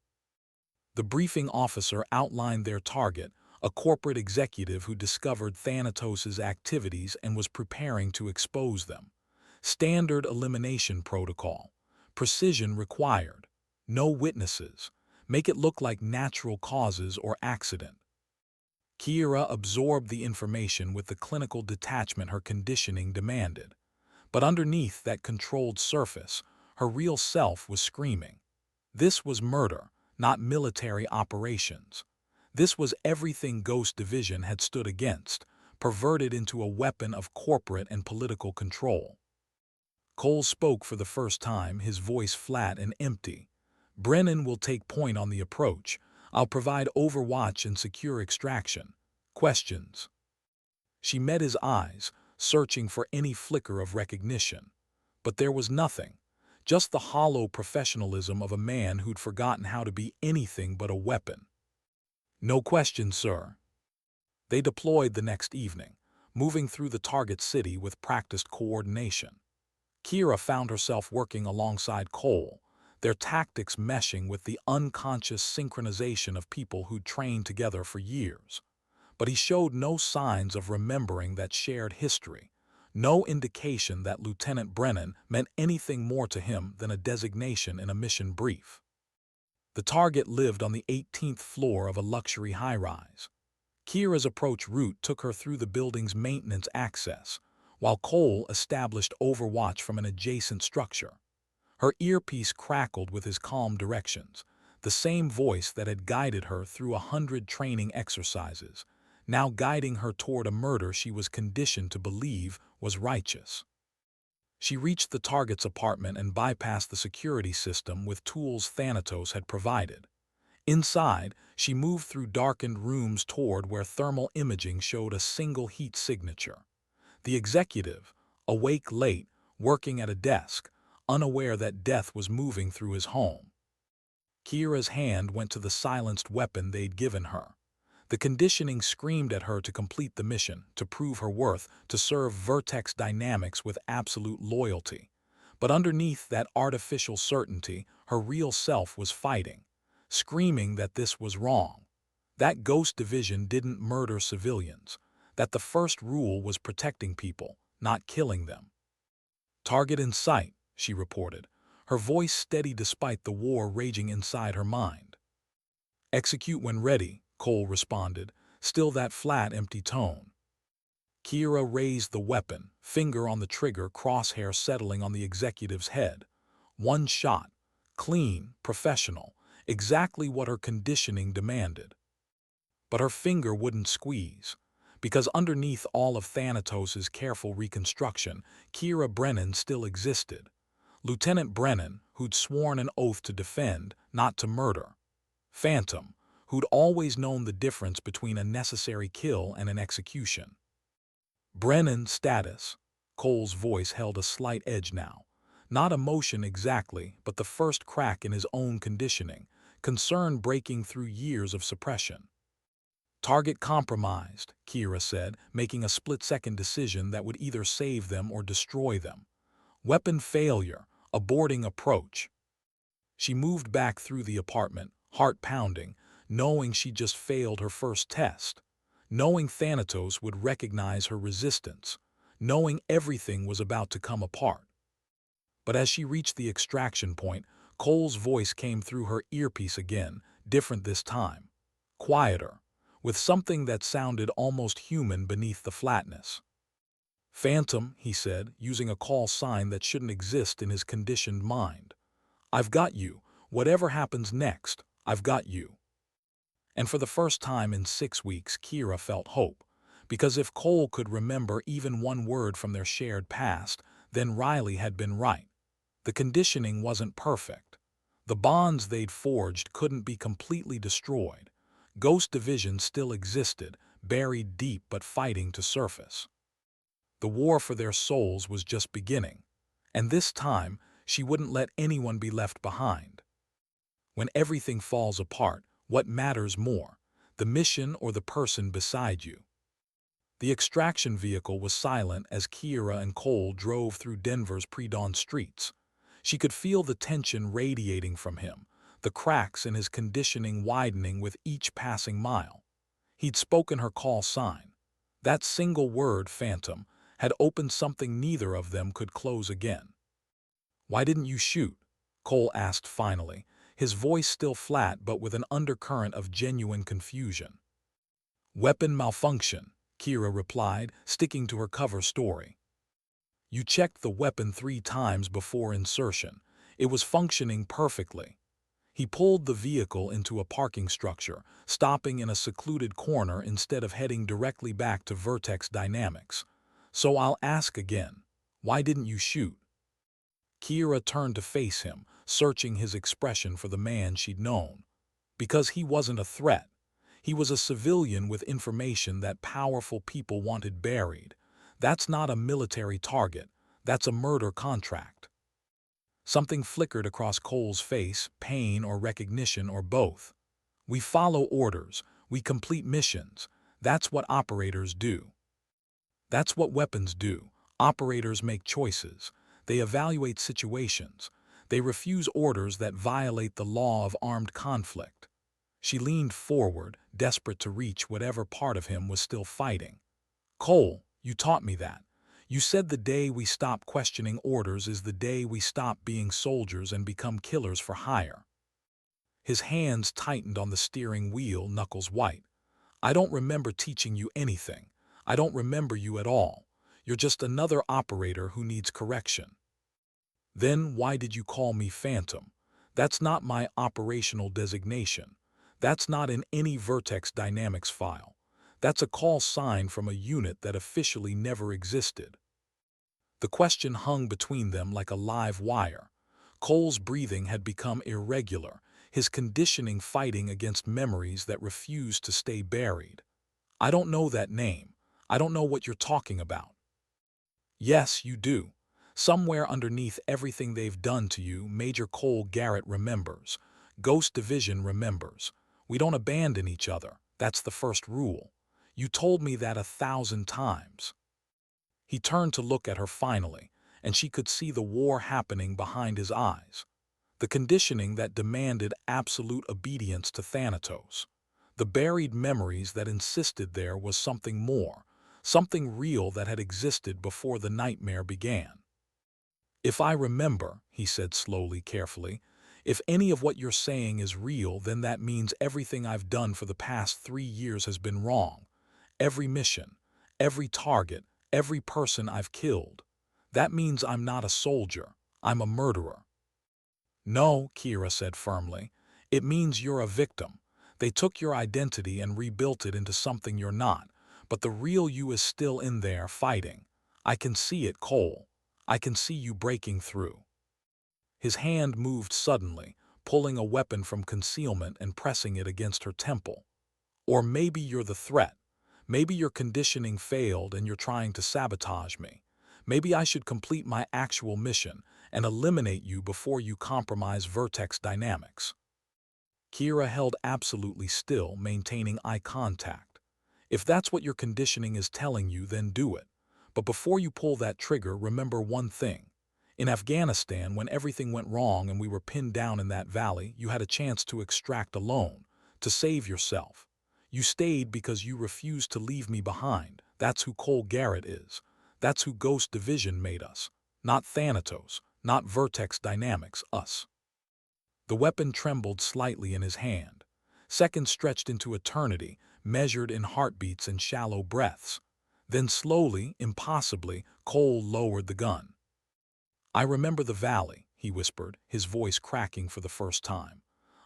The briefing officer outlined their target, a corporate executive who discovered Thanatos' activities and was preparing to expose them. Standard elimination protocol. Precision required. No witnesses. Make it look like natural causes or accident. Kira absorbed the information with the clinical detachment her conditioning demanded. But underneath that controlled surface, her real self was screaming. This was murder, not military operations. This was everything Ghost Division had stood against, perverted into a weapon of corporate and political control. Cole spoke for the first time, his voice flat and empty. "Brennan will take point on the approach. I'll provide overwatch and secure extraction. Questions?" She met his eyes, searching for any flicker of recognition. But there was nothing, just the hollow professionalism of a man who'd forgotten how to be anything but a weapon. "No questions, sir." They deployed the next evening, moving through the target city with practiced coordination. Kira found herself working alongside Cole, their tactics meshing with the unconscious synchronization of people who'd trained together for years. But he showed no signs of remembering that shared history, no indication that Lieutenant Brennan meant anything more to him than a designation in a mission brief. The target lived on the 18th floor of a luxury high-rise. Kira's approach route took her through the building's maintenance access, while Cole established overwatch from an adjacent structure. Her earpiece crackled with his calm directions, the same voice that had guided her through 100 training exercises, now guiding her toward a murder she was conditioned to believe was righteous. She reached the target's apartment and bypassed the security system with tools Thanatos had provided. Inside, she moved through darkened rooms toward where thermal imaging showed a single heat signature. The executive, awake late, working at a desk, unaware that death was moving through his home. Kira's hand went to the silenced weapon they'd given her. The conditioning screamed at her to complete the mission, to prove her worth, to serve Vertex Dynamics with absolute loyalty. But underneath that artificial certainty, her real self was fighting, screaming that this was wrong, that Ghost Division didn't murder civilians, that the first rule was protecting people, not killing them. "Target in sight," she reported, her voice steady despite the war raging inside her mind. "Execute when ready," Cole responded, still that flat, empty tone. Kira raised the weapon, finger on the trigger, crosshair settling on the executive's head. One shot, clean, professional, exactly what her conditioning demanded. But her finger wouldn't squeeze, because underneath all of Thanatos' careful reconstruction, Kira Brennan still existed. Lieutenant Brennan, who'd sworn an oath to defend, not to murder. Phantom, who'd always known the difference between a necessary kill and an execution. Brennan's status. Cole's voice held a slight edge now. Not emotion exactly, but the first crack in his own conditioning, concern breaking through years of suppression. "Target compromised," Kira said, making a split-second decision that would either save them or destroy them. "Weapon failure, aborting approach." She moved back through the apartment, heart pounding, knowing she just failed her first test, knowing Thanatos would recognize her resistance, knowing everything was about to come apart. But as she reached the extraction point, Cole's voice came through her earpiece again, different this time. Quieter, with something that sounded almost human beneath the flatness. "Phantom," he said, using a call sign that shouldn't exist in his conditioned mind. "I've got you. Whatever happens next, I've got you." And for the first time in 6 weeks, Kira felt hope. Because if Cole could remember even one word from their shared past, then Riley had been right. The conditioning wasn't perfect. The bonds they'd forged couldn't be completely destroyed. Ghost Division still existed, buried deep but fighting to surface. The war for their souls was just beginning. And this time, she wouldn't let anyone be left behind. When everything falls apart, what matters more, the mission or the person beside you? The extraction vehicle was silent as Kira and Cole drove through Denver's pre-dawn streets. She could feel the tension radiating from him, the cracks in his conditioning widening with each passing mile. He'd spoken her call sign. That single word, Phantom, had opened something neither of them could close again. "Why didn't you shoot?" Cole asked finally, his voice still flat but with an undercurrent of genuine confusion. "Weapon malfunction," Kira replied, sticking to her cover story. "You checked the weapon 3 times before insertion. It was functioning perfectly." He pulled the vehicle into a parking structure, stopping in a secluded corner instead of heading directly back to Vertex Dynamics. "So I'll ask again. Why didn't you shoot?" Kira turned to face him, searching his expression for the man she'd known. Because he wasn't a threat. He was a civilian with information that powerful people wanted buried. That's not a military target. That's a murder contract. Something flickered across Cole's face, pain or recognition or both. "We follow orders. We complete missions. That's what operators do." "That's what weapons do. Operators make choices. They evaluate situations. They refuse orders that violate the law of armed conflict." She leaned forward, desperate to reach whatever part of him was still fighting. "Cole, you taught me that. You said the day we stop questioning orders is the day we stop being soldiers and become killers for hire." His hands tightened on the steering wheel, knuckles white. "I don't remember teaching you anything. I don't remember you at all. You're just another operator who needs correction." "Then why did you call me Phantom? That's not my operational designation. That's not in any Vertex Dynamics file. That's a call sign from a unit that officially never existed." The question hung between them like a live wire. Cole's breathing had become irregular, his conditioning fighting against memories that refused to stay buried. "I don't know that name. I don't know what you're talking about." "Yes, you do. Somewhere underneath everything they've done to you, Major Cole Garrett remembers. Ghost Division remembers. We don't abandon each other. That's the first rule. You told me that 1,000 times. He turned to look at her finally, and she could see the war happening behind his eyes. The conditioning that demanded absolute obedience to Thanatos. The buried memories that insisted there was something more, something real that had existed before the nightmare began. If I remember, he said slowly, carefully, if any of what you're saying is real, then that means everything I've done for the past 3 years has been wrong. Every mission, every target, every person I've killed. That means I'm not a soldier. I'm a murderer. No, Kira said firmly. It means you're a victim. They took your identity and rebuilt it into something you're not, but the real you is still in there fighting. I can see it, Cole. I can see you breaking through. His hand moved suddenly, pulling a weapon from concealment and pressing it against her temple. Or maybe you're the threat. Maybe your conditioning failed and you're trying to sabotage me. Maybe I should complete my actual mission and eliminate you before you compromise Vertex dynamics. Kira held absolutely still, maintaining eye contact. If that's what your conditioning is telling you, then do it. But before you pull that trigger, remember one thing. In Afghanistan, when everything went wrong and we were pinned down in that valley, you had a chance to extract a loan, to save yourself. You stayed because you refused to leave me behind. That's who Cole Garrett is. That's who Ghost Division made us. Not Thanatos, not Vertex Dynamics, us. The weapon trembled slightly in his hand. Seconds stretched into eternity, measured in heartbeats and shallow breaths. Then slowly, impossibly, Cole lowered the gun. I remember the valley, he whispered, his voice cracking for the first time.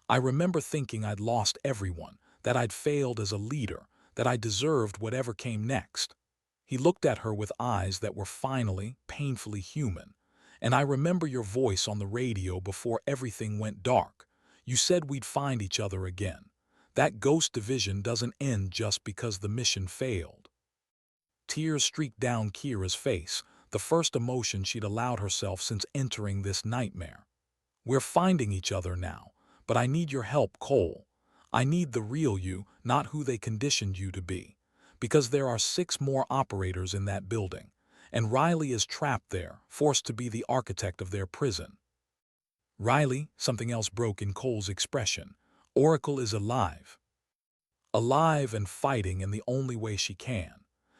I remember thinking I'd lost everyone, that I'd failed as a leader, that I deserved whatever came next. He looked at her with eyes that were finally, painfully human. And I remember your voice on the radio before everything went dark. You said we'd find each other again. That Ghost Division doesn't end just because the mission failed. Tears streaked down Kira's face, the first emotion she'd allowed herself since entering this nightmare. We're finding each other now, but I need your help, Cole. I need the real you, not who they conditioned you to be. Because there are 6 more operators in that building, and Riley is trapped there, forced to be the architect of their prison. Riley, something else broke in Cole's expression. Oracle is alive. Alive and fighting in the only way she can.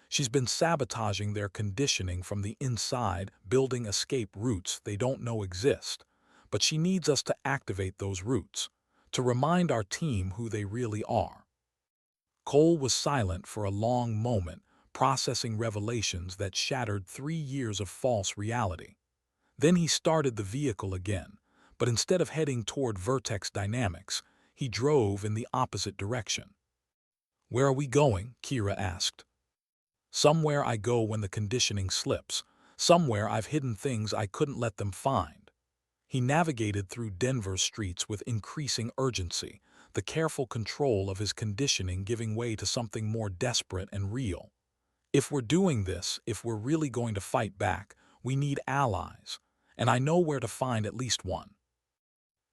She's been sabotaging their conditioning from the inside, building escape routes they don't know exist. But she needs us to activate those routes, to remind our team who they really are. Cole was silent for a long moment, processing revelations that shattered 3 years of false reality. Then he started the vehicle again, but instead of heading toward Vertex Dynamics, he drove in the opposite direction. Where are we going? Kira asked. Somewhere I go when the conditioning slips. Somewhere I've hidden things I couldn't let them find. He navigated through Denver's streets with increasing urgency, the careful control of his conditioning giving way to something more desperate and real. If we're doing this, if we're really going to fight back, we need allies, and I know where to find at least one.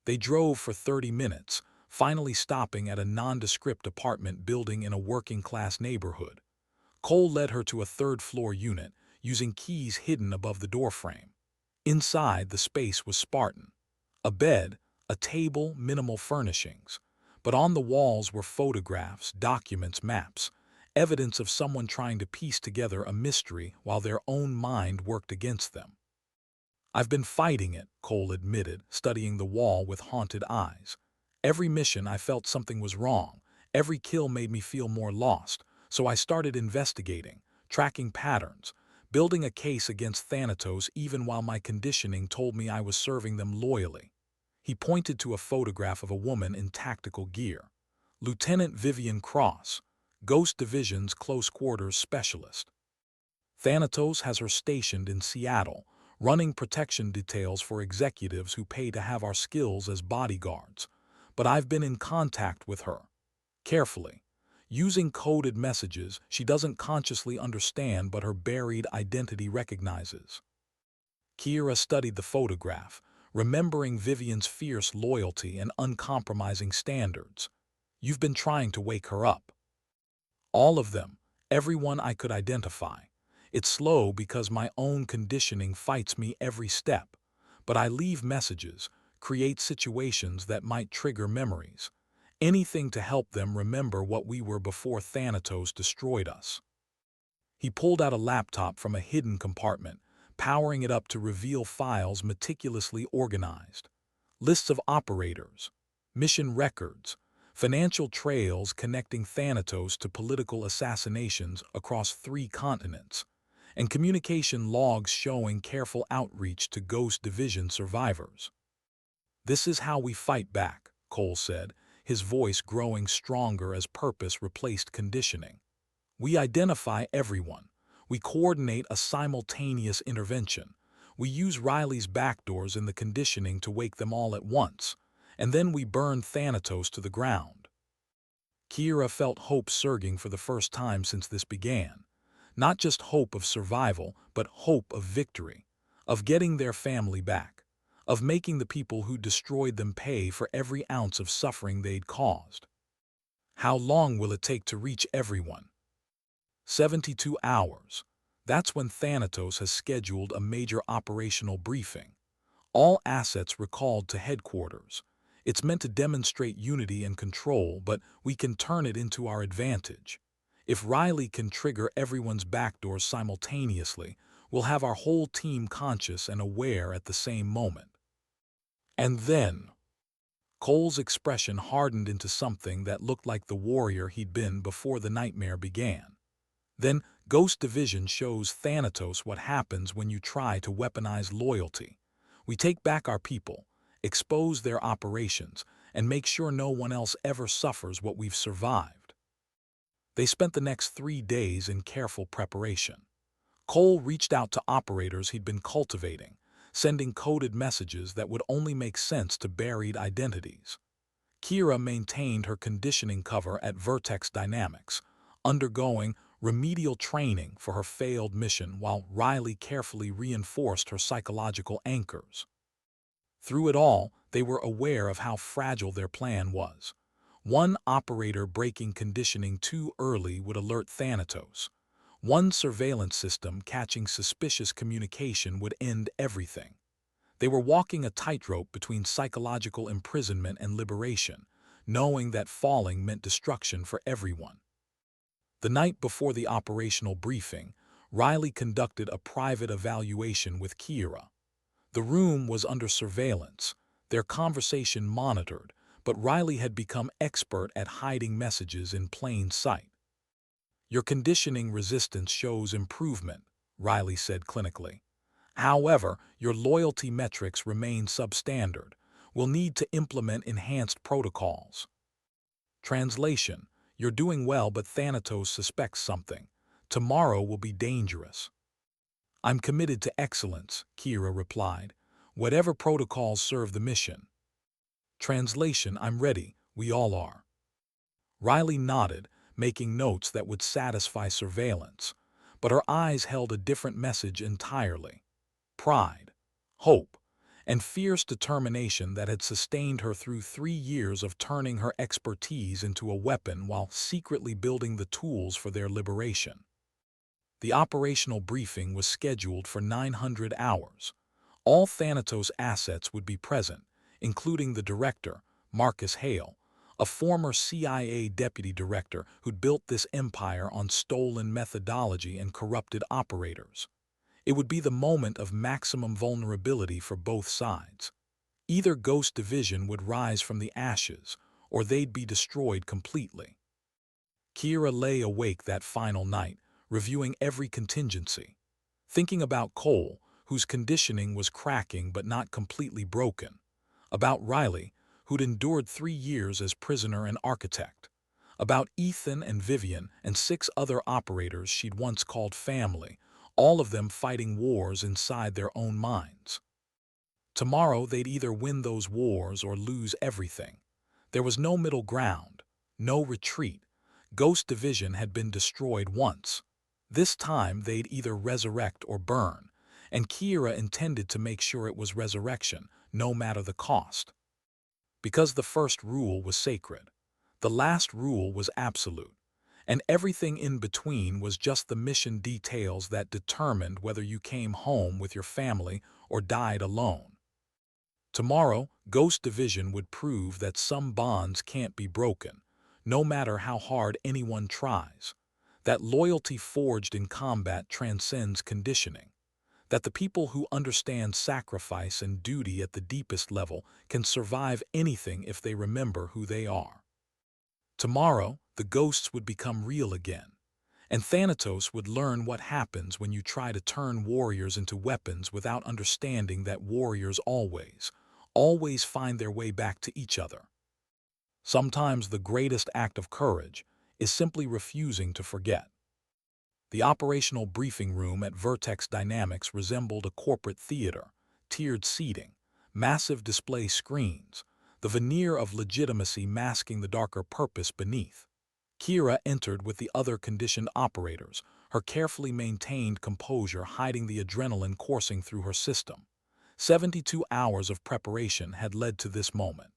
They drove for 30 minutes, finally stopping at a nondescript apartment building in a working-class neighborhood. Cole led her to a third-floor unit, using keys hidden above the doorframe. Inside, the space was Spartan. A bed, a table, minimal furnishings. But on the walls were photographs, documents, maps, evidence of someone trying to piece together a mystery while their own mind worked against them. I've been fighting it, Cole admitted, studying the wall with haunted eyes. Every mission I felt something was wrong. Every kill made me feel more lost, so I started investigating, tracking patterns, building a case against Thanatos even while my conditioning told me I was serving them loyally. He pointed to a photograph of a woman in tactical gear. Lieutenant Vivian Cross, Ghost Division's close quarters specialist. Thanatos has her stationed in Seattle, running protection details for executives who pay to have our skills as bodyguards. But I've been in contact with her. Carefully. Using coded messages she doesn't consciously understand but her buried identity recognizes. Kira studied the photograph, remembering Vivian's fierce loyalty and uncompromising standards. You've been trying to wake her up. All of them, everyone I could identify. It's slow because my own conditioning fights me every step, but I leave messages, create situations that might trigger memories. Anything to help them remember what we were before Thanatos destroyed us. He pulled out a laptop from a hidden compartment, powering it up to reveal files meticulously organized. Lists of operators, mission records, financial trails connecting Thanatos to political assassinations across 3 continents, and communication logs showing careful outreach to Ghost Division survivors. "This is how we fight back," Cole said, his voice growing stronger as purpose replaced conditioning. "We identify everyone. We coordinate a simultaneous intervention. We use Riley's backdoors in the conditioning to wake them all at once, and then we burn Thanatos to the ground." Kira felt hope surging for the first time since this began. Not just hope of survival, but hope of victory, of getting their family back, of making the people who destroyed them pay for every ounce of suffering they'd caused. "How long will it take to reach everyone?" 72 hours. That's when Thanatos has scheduled a major operational briefing. All assets recalled to headquarters. It's meant to demonstrate unity and control, but we can turn it into our advantage. If Riley can trigger everyone's backdoors simultaneously, we'll have our whole team conscious and aware at the same moment. And then, Cole's expression hardened into something that looked like the warrior he'd been before the nightmare began. Then, Ghost Division shows Thanatos what happens when you try to weaponize loyalty. We take back our people, expose their operations, and make sure no one else ever suffers what we've survived. They spent the next 3 days in careful preparation. Cole reached out to operators he'd been cultivating, sending coded messages that would only make sense to buried identities. Kira maintained her conditioning cover at Vertex Dynamics, undergoing remedial training for her failed mission while Riley carefully reinforced her psychological anchors. Through it all, they were aware of how fragile their plan was. One operator breaking conditioning too early would alert Thanatos. One surveillance system catching suspicious communication would end everything. They were walking a tightrope between psychological imprisonment and liberation, knowing that falling meant destruction for everyone. The night before the operational briefing, Riley conducted a private evaluation with Kira. The room was under surveillance, their conversation monitored, but Riley had become expert at hiding messages in plain sight. "Your conditioning resistance shows improvement," Riley said clinically. "However, your loyalty metrics remain substandard. We'll need to implement enhanced protocols." Translation: "You're doing well, but Thanatos suspects something. Tomorrow will be dangerous." "I'm committed to excellence," Kira replied. "Whatever protocols serve the mission." Translation: "I'm ready. We all are." Riley nodded, making notes that would satisfy surveillance, but her eyes held a different message entirely. Pride, hope, and fierce determination that had sustained her through 3 years of turning her expertise into a weapon while secretly building the tools for their liberation. The operational briefing was scheduled for 900 hours. All Thanatos assets would be present, including the director, Marcus Hale, a former CIA deputy director who'd built this empire on stolen methodology and corrupted operators. It would be the moment of maximum vulnerability for both sides. Either Ghost Division would rise from the ashes, or they'd be destroyed completely. Kira lay awake that final night, reviewing every contingency, thinking about Cole, whose conditioning was cracking but not completely broken, about Riley, who'd endured 3 years as prisoner and architect, about Ethan and Vivian and 6 other operators she'd once called family, all of them fighting wars inside their own minds. Tomorrow they'd either win those wars or lose everything. There was no middle ground, no retreat. Ghost Division had been destroyed once. This time they'd either resurrect or burn, and Kira intended to make sure it was resurrection, no matter the cost. Because the first rule was sacred. The last rule was absolute. and everything in between was just the mission details that determined whether you came home with your family or died alone. Tomorrow, Ghost Division would prove that some bonds can't be broken, no matter how hard anyone tries, that loyalty forged in combat transcends conditioning, that the people who understand sacrifice and duty at the deepest level can survive anything if they remember who they are. Tomorrow, the ghosts would become real again, and Thanatos would learn what happens when you try to turn warriors into weapons without understanding that warriors always find their way back to each other. Sometimes the greatest act of courage is simply refusing to forget. The operational briefing room at Vertex Dynamics resembled a corporate theater, tiered seating, massive display screens, the veneer of legitimacy masking the darker purpose beneath. Kira entered with the other conditioned operators, her carefully maintained composure hiding the adrenaline coursing through her system. 72 hours of preparation had led to this moment.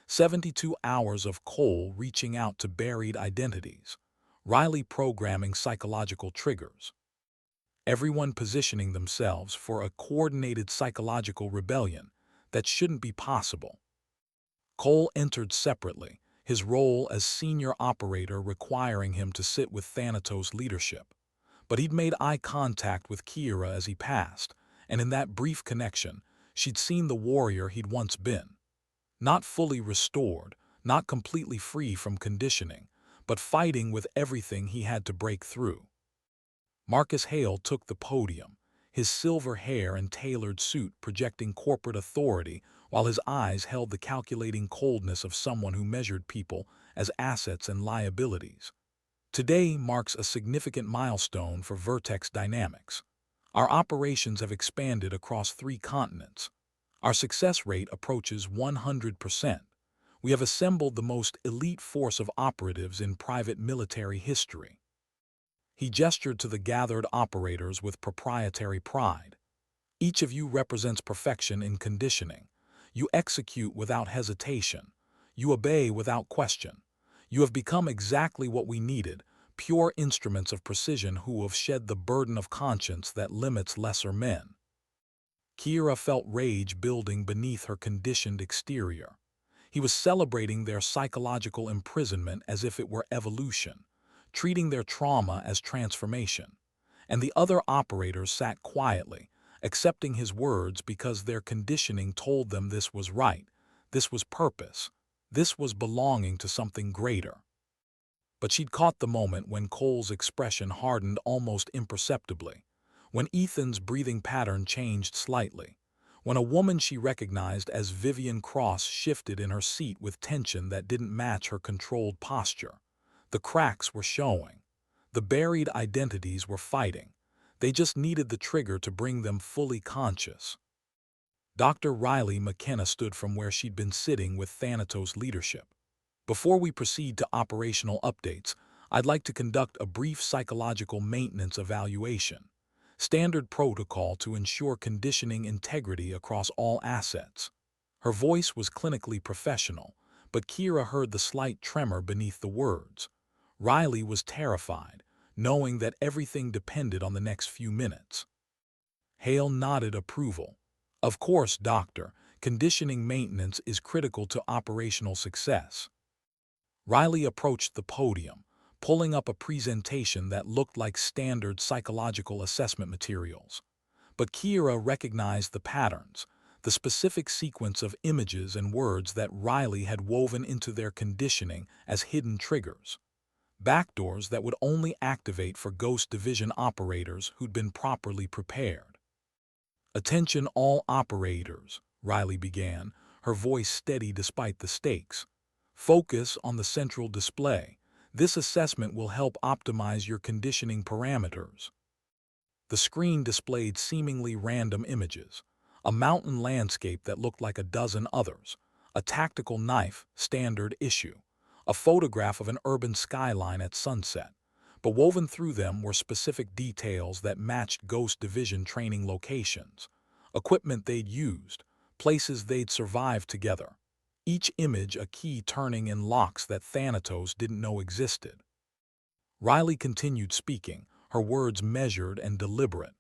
72 hours of Cole reaching out to buried identities, Riley programming psychological triggers, everyone positioning themselves for a coordinated psychological rebellion that shouldn't be possible. Cole entered separately, his role as senior operator requiring him to sit with Thanatos' leadership. But he'd made eye contact with Kira as he passed, and in that brief connection, she'd seen the warrior he'd once been. Not fully restored, not completely free from conditioning, but fighting with everything he had to break through. Marcus Hale took the podium, his silver hair and tailored suit projecting corporate authority while his eyes held the calculating coldness of someone who measured people as assets and liabilities. Today marks a significant milestone for Vertex Dynamics. Our operations have expanded across 3 continents. Our success rate approaches 100%. We have assembled the most elite force of operatives in private military history. He gestured to the gathered operators with proprietary pride. Each of you represents perfection in conditioning. You execute without hesitation. You obey without question. You have become exactly what we needed, pure instruments of precision who have shed the burden of conscience that limits lesser men. Kira felt rage building beneath her conditioned exterior. He was celebrating their psychological imprisonment as if it were evolution, treating their trauma as transformation. And the other operators sat quietly, accepting his words because their conditioning told them this was right, this was purpose, this was belonging to something greater. But she'd caught the moment when Cole's expression hardened almost imperceptibly, when Ethan's breathing pattern changed slightly, when a woman she recognized as Vivian Cross shifted in her seat with tension that didn't match her controlled posture. The cracks were showing. The buried identities were fighting. They just needed the trigger to bring them fully conscious. Dr. Riley McKenna stood from where she'd been sitting with Thanatos' leadership. Before we proceed to operational updates, I'd like to conduct a brief psychological maintenance evaluation, standard protocol to ensure conditioning integrity across all assets. Her voice was clinically professional, but Kira heard the slight tremor beneath the words. Riley was terrified, knowing that everything depended on the next few minutes. Hale nodded approval. Of course, doctor, conditioning maintenance is critical to operational success. Riley approached the podium, pulling up a presentation that looked like standard psychological assessment materials. But Kira recognized the patterns, the specific sequence of images and words that Riley had woven into their conditioning as hidden triggers. Backdoors that would only activate for Ghost Division operators who'd been properly prepared. "Attention all operators," Riley began, her voice steady despite the stakes. "Focus on the central display. This assessment will help optimize your conditioning parameters." The screen displayed seemingly random images, a mountain landscape that looked like a dozen others, a tactical knife, standard issue, a photograph of an urban skyline at sunset, but woven through them were specific details that matched Ghost Division training locations, equipment they'd used, places they'd survived together, each image a key turning in locks that Thanatos didn't know existed. Riley continued speaking, her words measured and deliberate.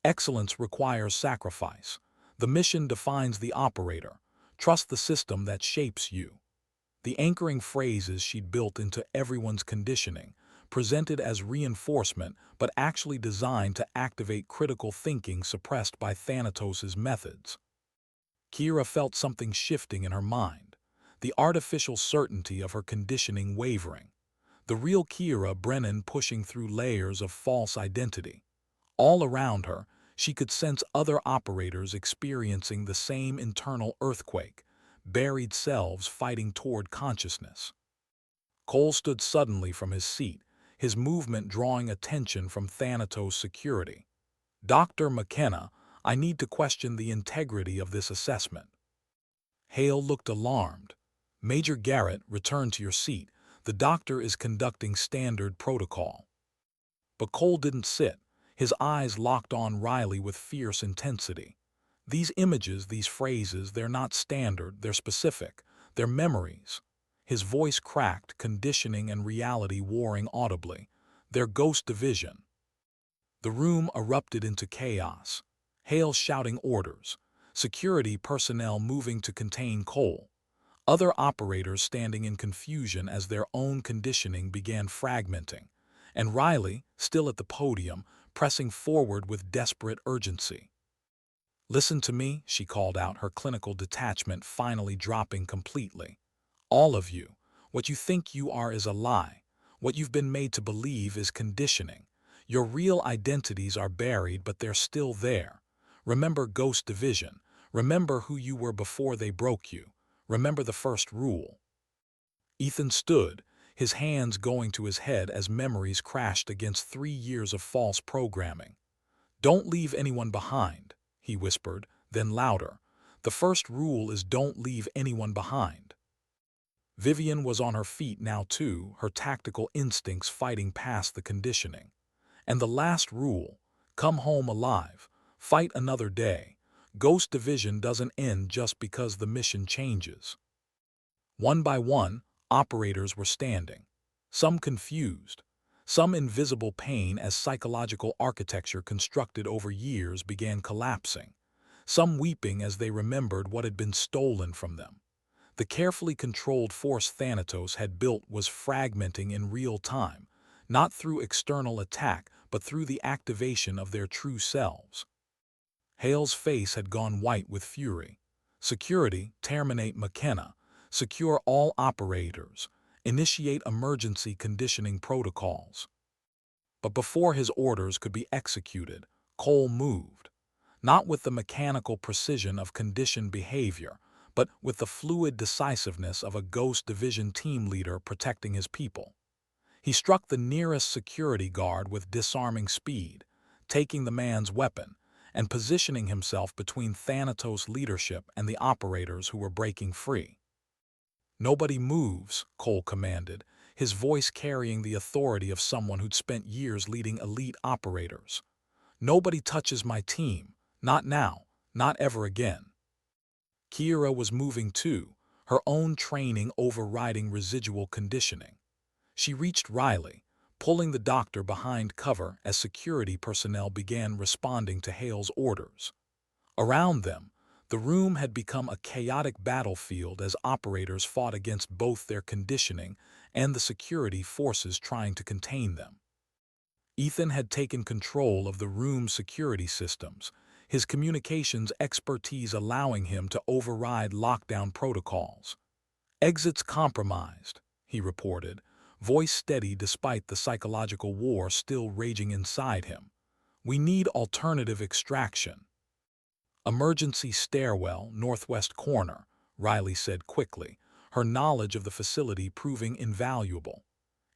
Excellence requires sacrifice. The mission defines the operator. Trust the system that shapes you. The anchoring phrases she'd built into everyone's conditioning, presented as reinforcement but actually designed to activate critical thinking suppressed by Thanatos's methods. Kira felt something shifting in her mind, the artificial certainty of her conditioning wavering, the real Kira Brennan pushing through layers of false identity. All around her, she could sense other operators experiencing the same internal earthquake, buried selves fighting toward consciousness. Cole stood suddenly from his seat, his movement drawing attention from Thanatos security. "Dr. McKenna, I need to question the integrity of this assessment." Hale looked alarmed. "Major Garrett, return to your seat. The doctor is conducting standard protocol." But Cole didn't sit. His eyes locked on Riley with fierce intensity. These images, these phrases, they're not standard, they're specific. They're memories. His voice cracked, conditioning and reality warring audibly. They're ghost division. The room erupted into chaos. Hale shouting orders. Security personnel moving to contain Cole. Other operators standing in confusion as their own conditioning began fragmenting. And Riley, still at the podium, pressing forward with desperate urgency. "Listen to me," she called out, her clinical detachment finally dropping completely. "All of you, what you think you are is a lie. What you've been made to believe is conditioning. Your real identities are buried, but they're still there. Remember Ghost Division. Remember who you were before they broke you. Remember the first rule." Ethan stood, his hands going to his head as memories crashed against 3 years of false programming. "Don't leave anyone behind," he whispered, then louder. "The first rule is don't leave anyone behind." Vivian was on her feet now too, her tactical instincts fighting past the conditioning. "And the last rule, come home alive, fight another day. Ghost Division doesn't end just because the mission changes." One by one, operators were standing. Some confused, some invisible pain as psychological architecture constructed over years began collapsing, some weeping as they remembered what had been stolen from them. The carefully controlled force Thanatos had built was fragmenting in real time, not through external attack but through the activation of their true selves. Hale's face had gone white with fury. "Security, terminate McKenna. Secure all operators. Initiate emergency conditioning protocols." But before his orders could be executed, Cole moved. Not with the mechanical precision of conditioned behavior, but with the fluid decisiveness of a Ghost Division team leader protecting his people. He struck the nearest security guard with disarming speed, taking the man's weapon, and positioning himself between Thanatos' leadership and the operators who were breaking free. "Nobody moves," Cole commanded, his voice carrying the authority of someone who'd spent years leading elite operators. "Nobody touches my team. Not now. Not ever again." Kira was moving too, her own training overriding residual conditioning. She reached Riley, pulling the doctor behind cover as security personnel began responding to Hale's orders. Around them, the room had become a chaotic battlefield as operators fought against both their conditioning and the security forces trying to contain them. Ethan had taken control of the room's security systems, his communications expertise allowing him to override lockdown protocols. "Exits compromised," he reported, voice steady despite the psychological war still raging inside him. "We need alternative extraction." "Emergency stairwell, northwest corner," Riley said quickly, her knowledge of the facility proving invaluable.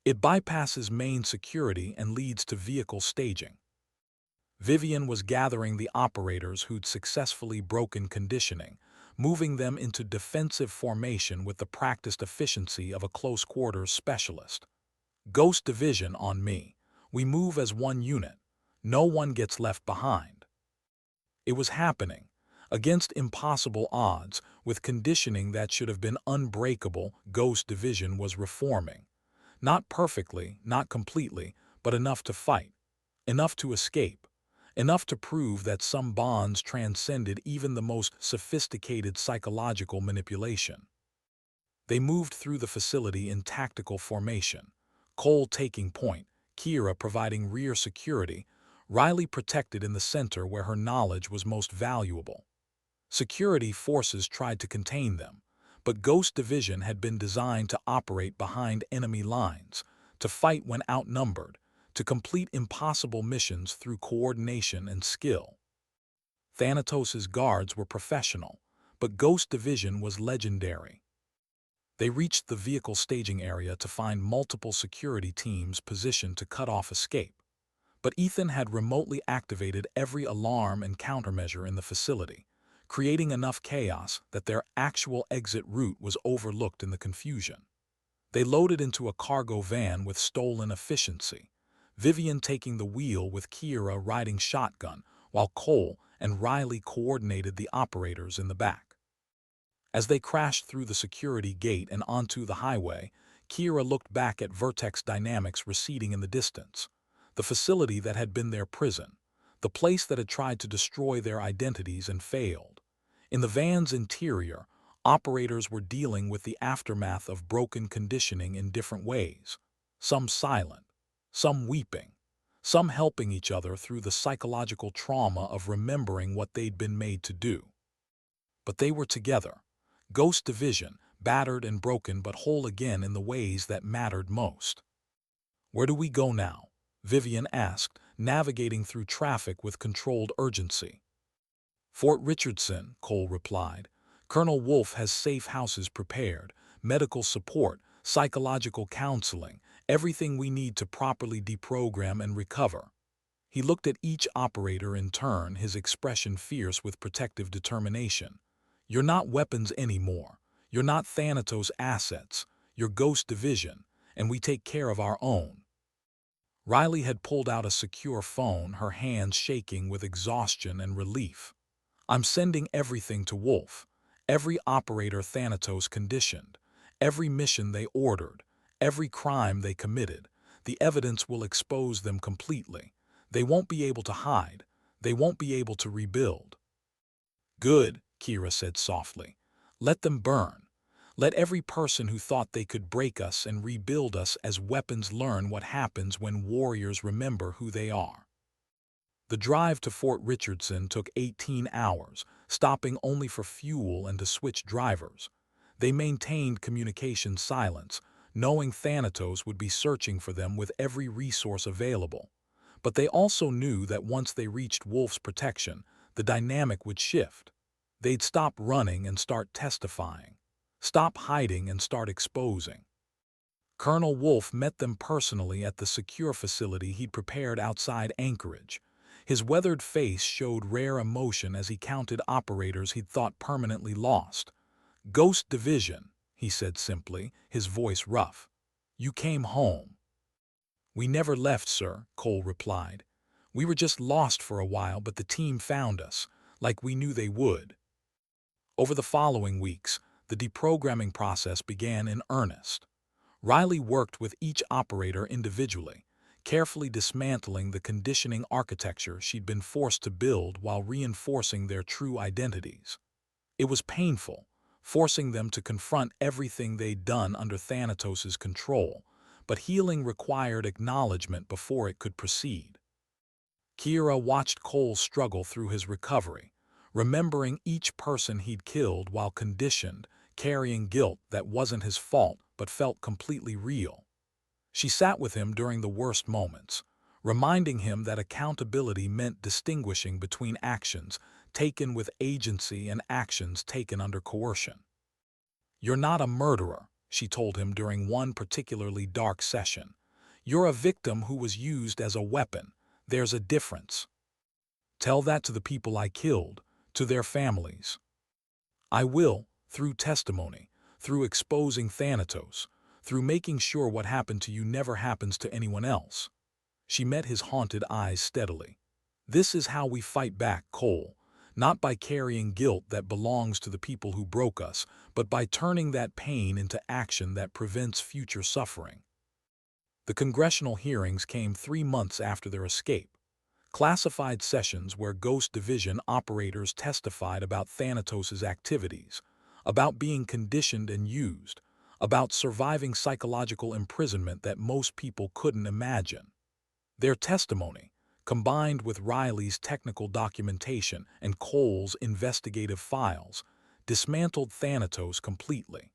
"It bypasses main security and leads to vehicle staging." Vivian was gathering the operators who'd successfully broken conditioning, moving them into defensive formation with the practiced efficiency of a close-quarters specialist. "Ghost Division on me. We move as one unit. No one gets left behind." It was happening. Against impossible odds, with conditioning that should have been unbreakable, Ghost Division was reforming. Not perfectly, not completely, but enough to fight, enough to escape, enough to prove that some bonds transcended even the most sophisticated psychological manipulation. They moved through the facility in tactical formation, Cole taking point, Kira providing rear security, Riley protected in the center where her knowledge was most valuable. Security forces tried to contain them, but Ghost Division had been designed to operate behind enemy lines, to fight when outnumbered, to complete impossible missions through coordination and skill. Thanatos' guards were professional, but Ghost Division was legendary. They reached the vehicle staging area to find multiple security teams positioned to cut off escape. But Ethan had remotely activated every alarm and countermeasure in the facility, creating enough chaos that their actual exit route was overlooked in the confusion. They loaded into a cargo van with stolen efficiency, Vivian taking the wheel with Kira riding shotgun, while Cole and Riley coordinated the operators in the back. As they crashed through the security gate and onto the highway, Kira looked back at Vertex Dynamics receding in the distance, the facility that had been their prison, the place that had tried to destroy their identities and failed. In the van's interior, operators were dealing with the aftermath of broken conditioning in different ways, some silent, some weeping, some helping each other through the psychological trauma of remembering what they'd been made to do. But they were together. Ghost Division, battered and broken but whole again in the ways that mattered most. "Where do we go now?" Vivian asked, navigating through traffic with controlled urgency. "Fort Richardson," Cole replied. "Colonel Wolfe has safe houses prepared, medical support, psychological counseling, everything we need to properly deprogram and recover." He looked at each operator in turn, his expression fierce with protective determination. "You're not weapons anymore. You're not Thanatos assets. You're Ghost Division, and we take care of our own." Riley had pulled out a secure phone, her hands shaking with exhaustion and relief. "I'm sending everything to Wolfe. Every operator Thanatos conditioned, every mission they ordered, every crime they committed. The evidence will expose them completely. They won't be able to hide. They won't be able to rebuild." "Good," Kira said softly. "Let them burn. Let every person who thought they could break us and rebuild us as weapons learn what happens when warriors remember who they are." The drive to Fort Richardson took 18 hours, stopping only for fuel and to switch drivers. They maintained communication silence, knowing Thanatos would be searching for them with every resource available. But they also knew that once they reached Wolfe's protection, the dynamic would shift. They'd stop running and start testifying. Stop hiding and start exposing. Colonel Wolfe met them personally at the secure facility he'd prepared outside Anchorage. His weathered face showed rare emotion as he counted operators he'd thought permanently lost. "Ghost Division," he said simply, his voice rough. "You came home." "We never left, sir," Cole replied. "We were just lost for a while, but the team found us, like we knew they would." Over the following weeks, the deprogramming process began in earnest. Riley worked with each operator individually, carefully dismantling the conditioning architecture she'd been forced to build while reinforcing their true identities. It was painful, forcing them to confront everything they'd done under Thanatos' control, but healing required acknowledgement before it could proceed. Kira watched Cole struggle through his recovery, remembering each person he'd killed while conditioned, carrying guilt that wasn't his fault but felt completely real. She sat with him during the worst moments, reminding him that accountability meant distinguishing between actions taken with agency and actions taken under coercion. "You're not a murderer," she told him during one particularly dark session. "You're a victim who was used as a weapon. There's a difference. Tell that to the people I killed, to their families." "I will, through testimony, through exposing Thanatos, through making sure what happened to you never happens to anyone else." She met his haunted eyes steadily. "This is how we fight back, Cole, not by carrying guilt that belongs to the people who broke us, but by turning that pain into action that prevents future suffering." The congressional hearings came 3 months after their escape. Classified sessions where Ghost Division operators testified about Thanatos' activities, about being conditioned and used, about surviving psychological imprisonment that most people couldn't imagine. Their testimony, combined with Riley's technical documentation and Cole's investigative files, dismantled Thanatos completely.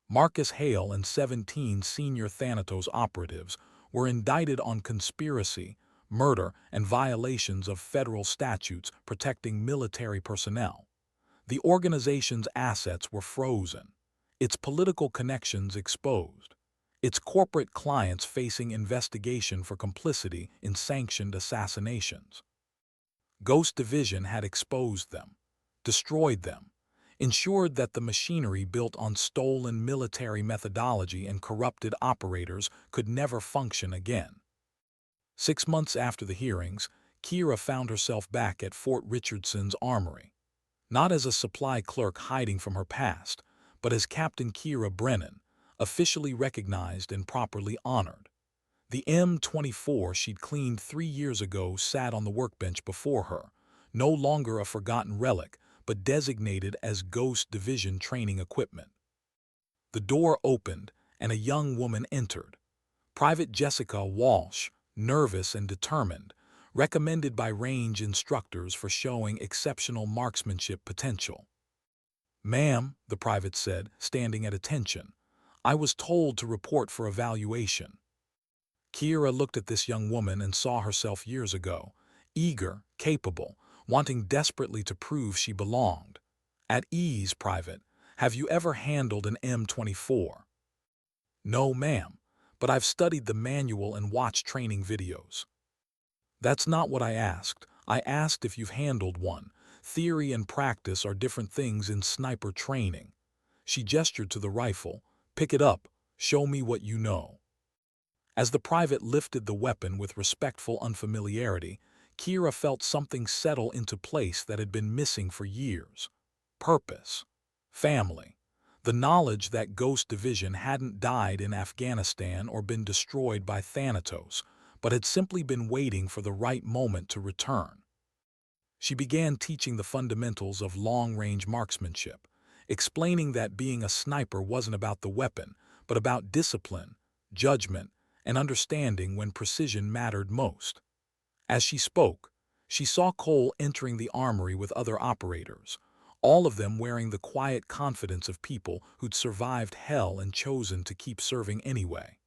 Marcus Hale and 17 senior Thanatos operatives were indicted on conspiracy, murder, and violations of federal statutes protecting military personnel. The organization's assets were frozen, its political connections exposed, its corporate clients facing investigation for complicity in sanctioned assassinations. Ghost Division had exposed them, destroyed them, ensured that the machinery built on stolen military methodology and corrupted operators could never function again. 6 months after the hearings, Kira found herself back at Fort Richardson's armory, not as a supply clerk hiding from her past, but as Captain Kira Brennan, officially recognized and properly honored. The M24 she'd cleaned 3 years ago sat on the workbench before her, no longer a forgotten relic, but designated as Ghost Division training equipment. The door opened, and a young woman entered. Private Jessica Walsh, nervous and determined, recommended by range instructors for showing exceptional marksmanship potential. "Ma'am," the private said, standing at attention, "I was told to report for evaluation." Kira looked at this young woman and saw herself years ago, eager, capable, wanting desperately to prove she belonged. "At ease, Private. Have you ever handled an M24? "No, ma'am, but I've studied the manual and watched training videos." "That's not what I asked. I asked if you've handled one. Theory and practice are different things in sniper training." She gestured to the rifle. "Pick it up. Show me what you know." As the private lifted the weapon with respectful unfamiliarity, Kira felt something settle into place that had been missing for years. Purpose. Family. The knowledge that Ghost Division hadn't died in Afghanistan or been destroyed by Thanatos, but had simply been waiting for the right moment to return. She began teaching the fundamentals of long-range marksmanship, explaining that being a sniper wasn't about the weapon, but about discipline, judgment, and understanding when precision mattered most. As she spoke, she saw Cole entering the armory with other operators, all of them wearing the quiet confidence of people who'd survived hell and chosen to keep serving anyway.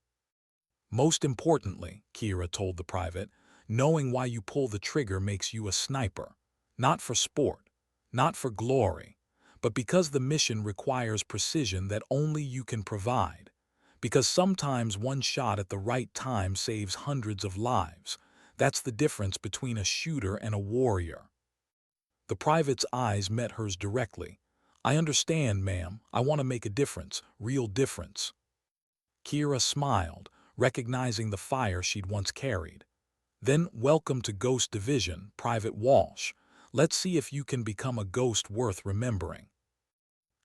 "Most importantly," Kira told the private, "knowing why you pull the trigger makes you a sniper. Not for sport, not for glory, but because the mission requires precision that only you can provide. Because sometimes one shot at the right time saves hundreds of lives. That's the difference between a shooter and a warrior." The private's eyes met hers directly. "I understand, ma'am. I want to make a difference, real difference." Kira smiled, recognizing the fire she'd once carried. "Then welcome to Ghost Division, Private Walsh. Let's see if you can become a ghost worth remembering."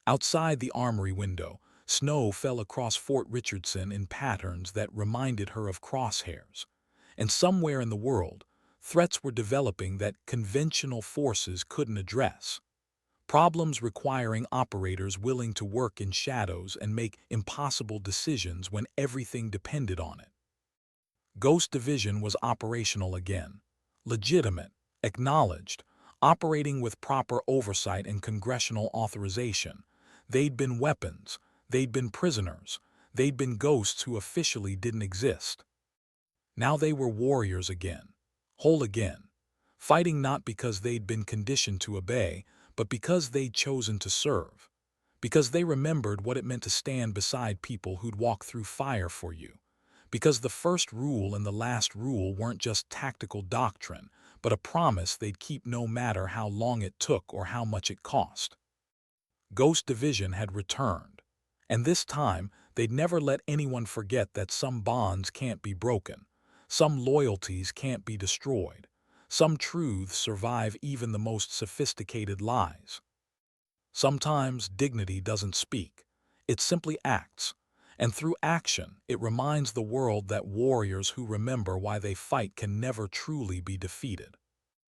Outside the armory window, snow fell across Fort Richardson in patterns that reminded her of crosshairs. And somewhere in the world, threats were developing that conventional forces couldn't address. Problems requiring operators willing to work in shadows and make impossible decisions when everything depended on it. Ghost Division was operational again. Legitimate, acknowledged, operating with proper oversight and congressional authorization. They'd been weapons, they'd been prisoners, they'd been ghosts who officially didn't exist. Now they were warriors again, whole again, fighting not because they'd been conditioned to obey, but because they'd chosen to serve. Because they remembered what it meant to stand beside people who'd walk through fire for you. Because the first rule and the last rule weren't just tactical doctrine, but a promise they'd keep no matter how long it took or how much it cost. Ghost Division had returned, and this time they'd never let anyone forget that some bonds can't be broken, some loyalties can't be destroyed, some truths survive even the most sophisticated lies. Sometimes dignity doesn't speak, it simply acts, And through action, it reminds the world that warriors who remember why they fight can never truly be defeated.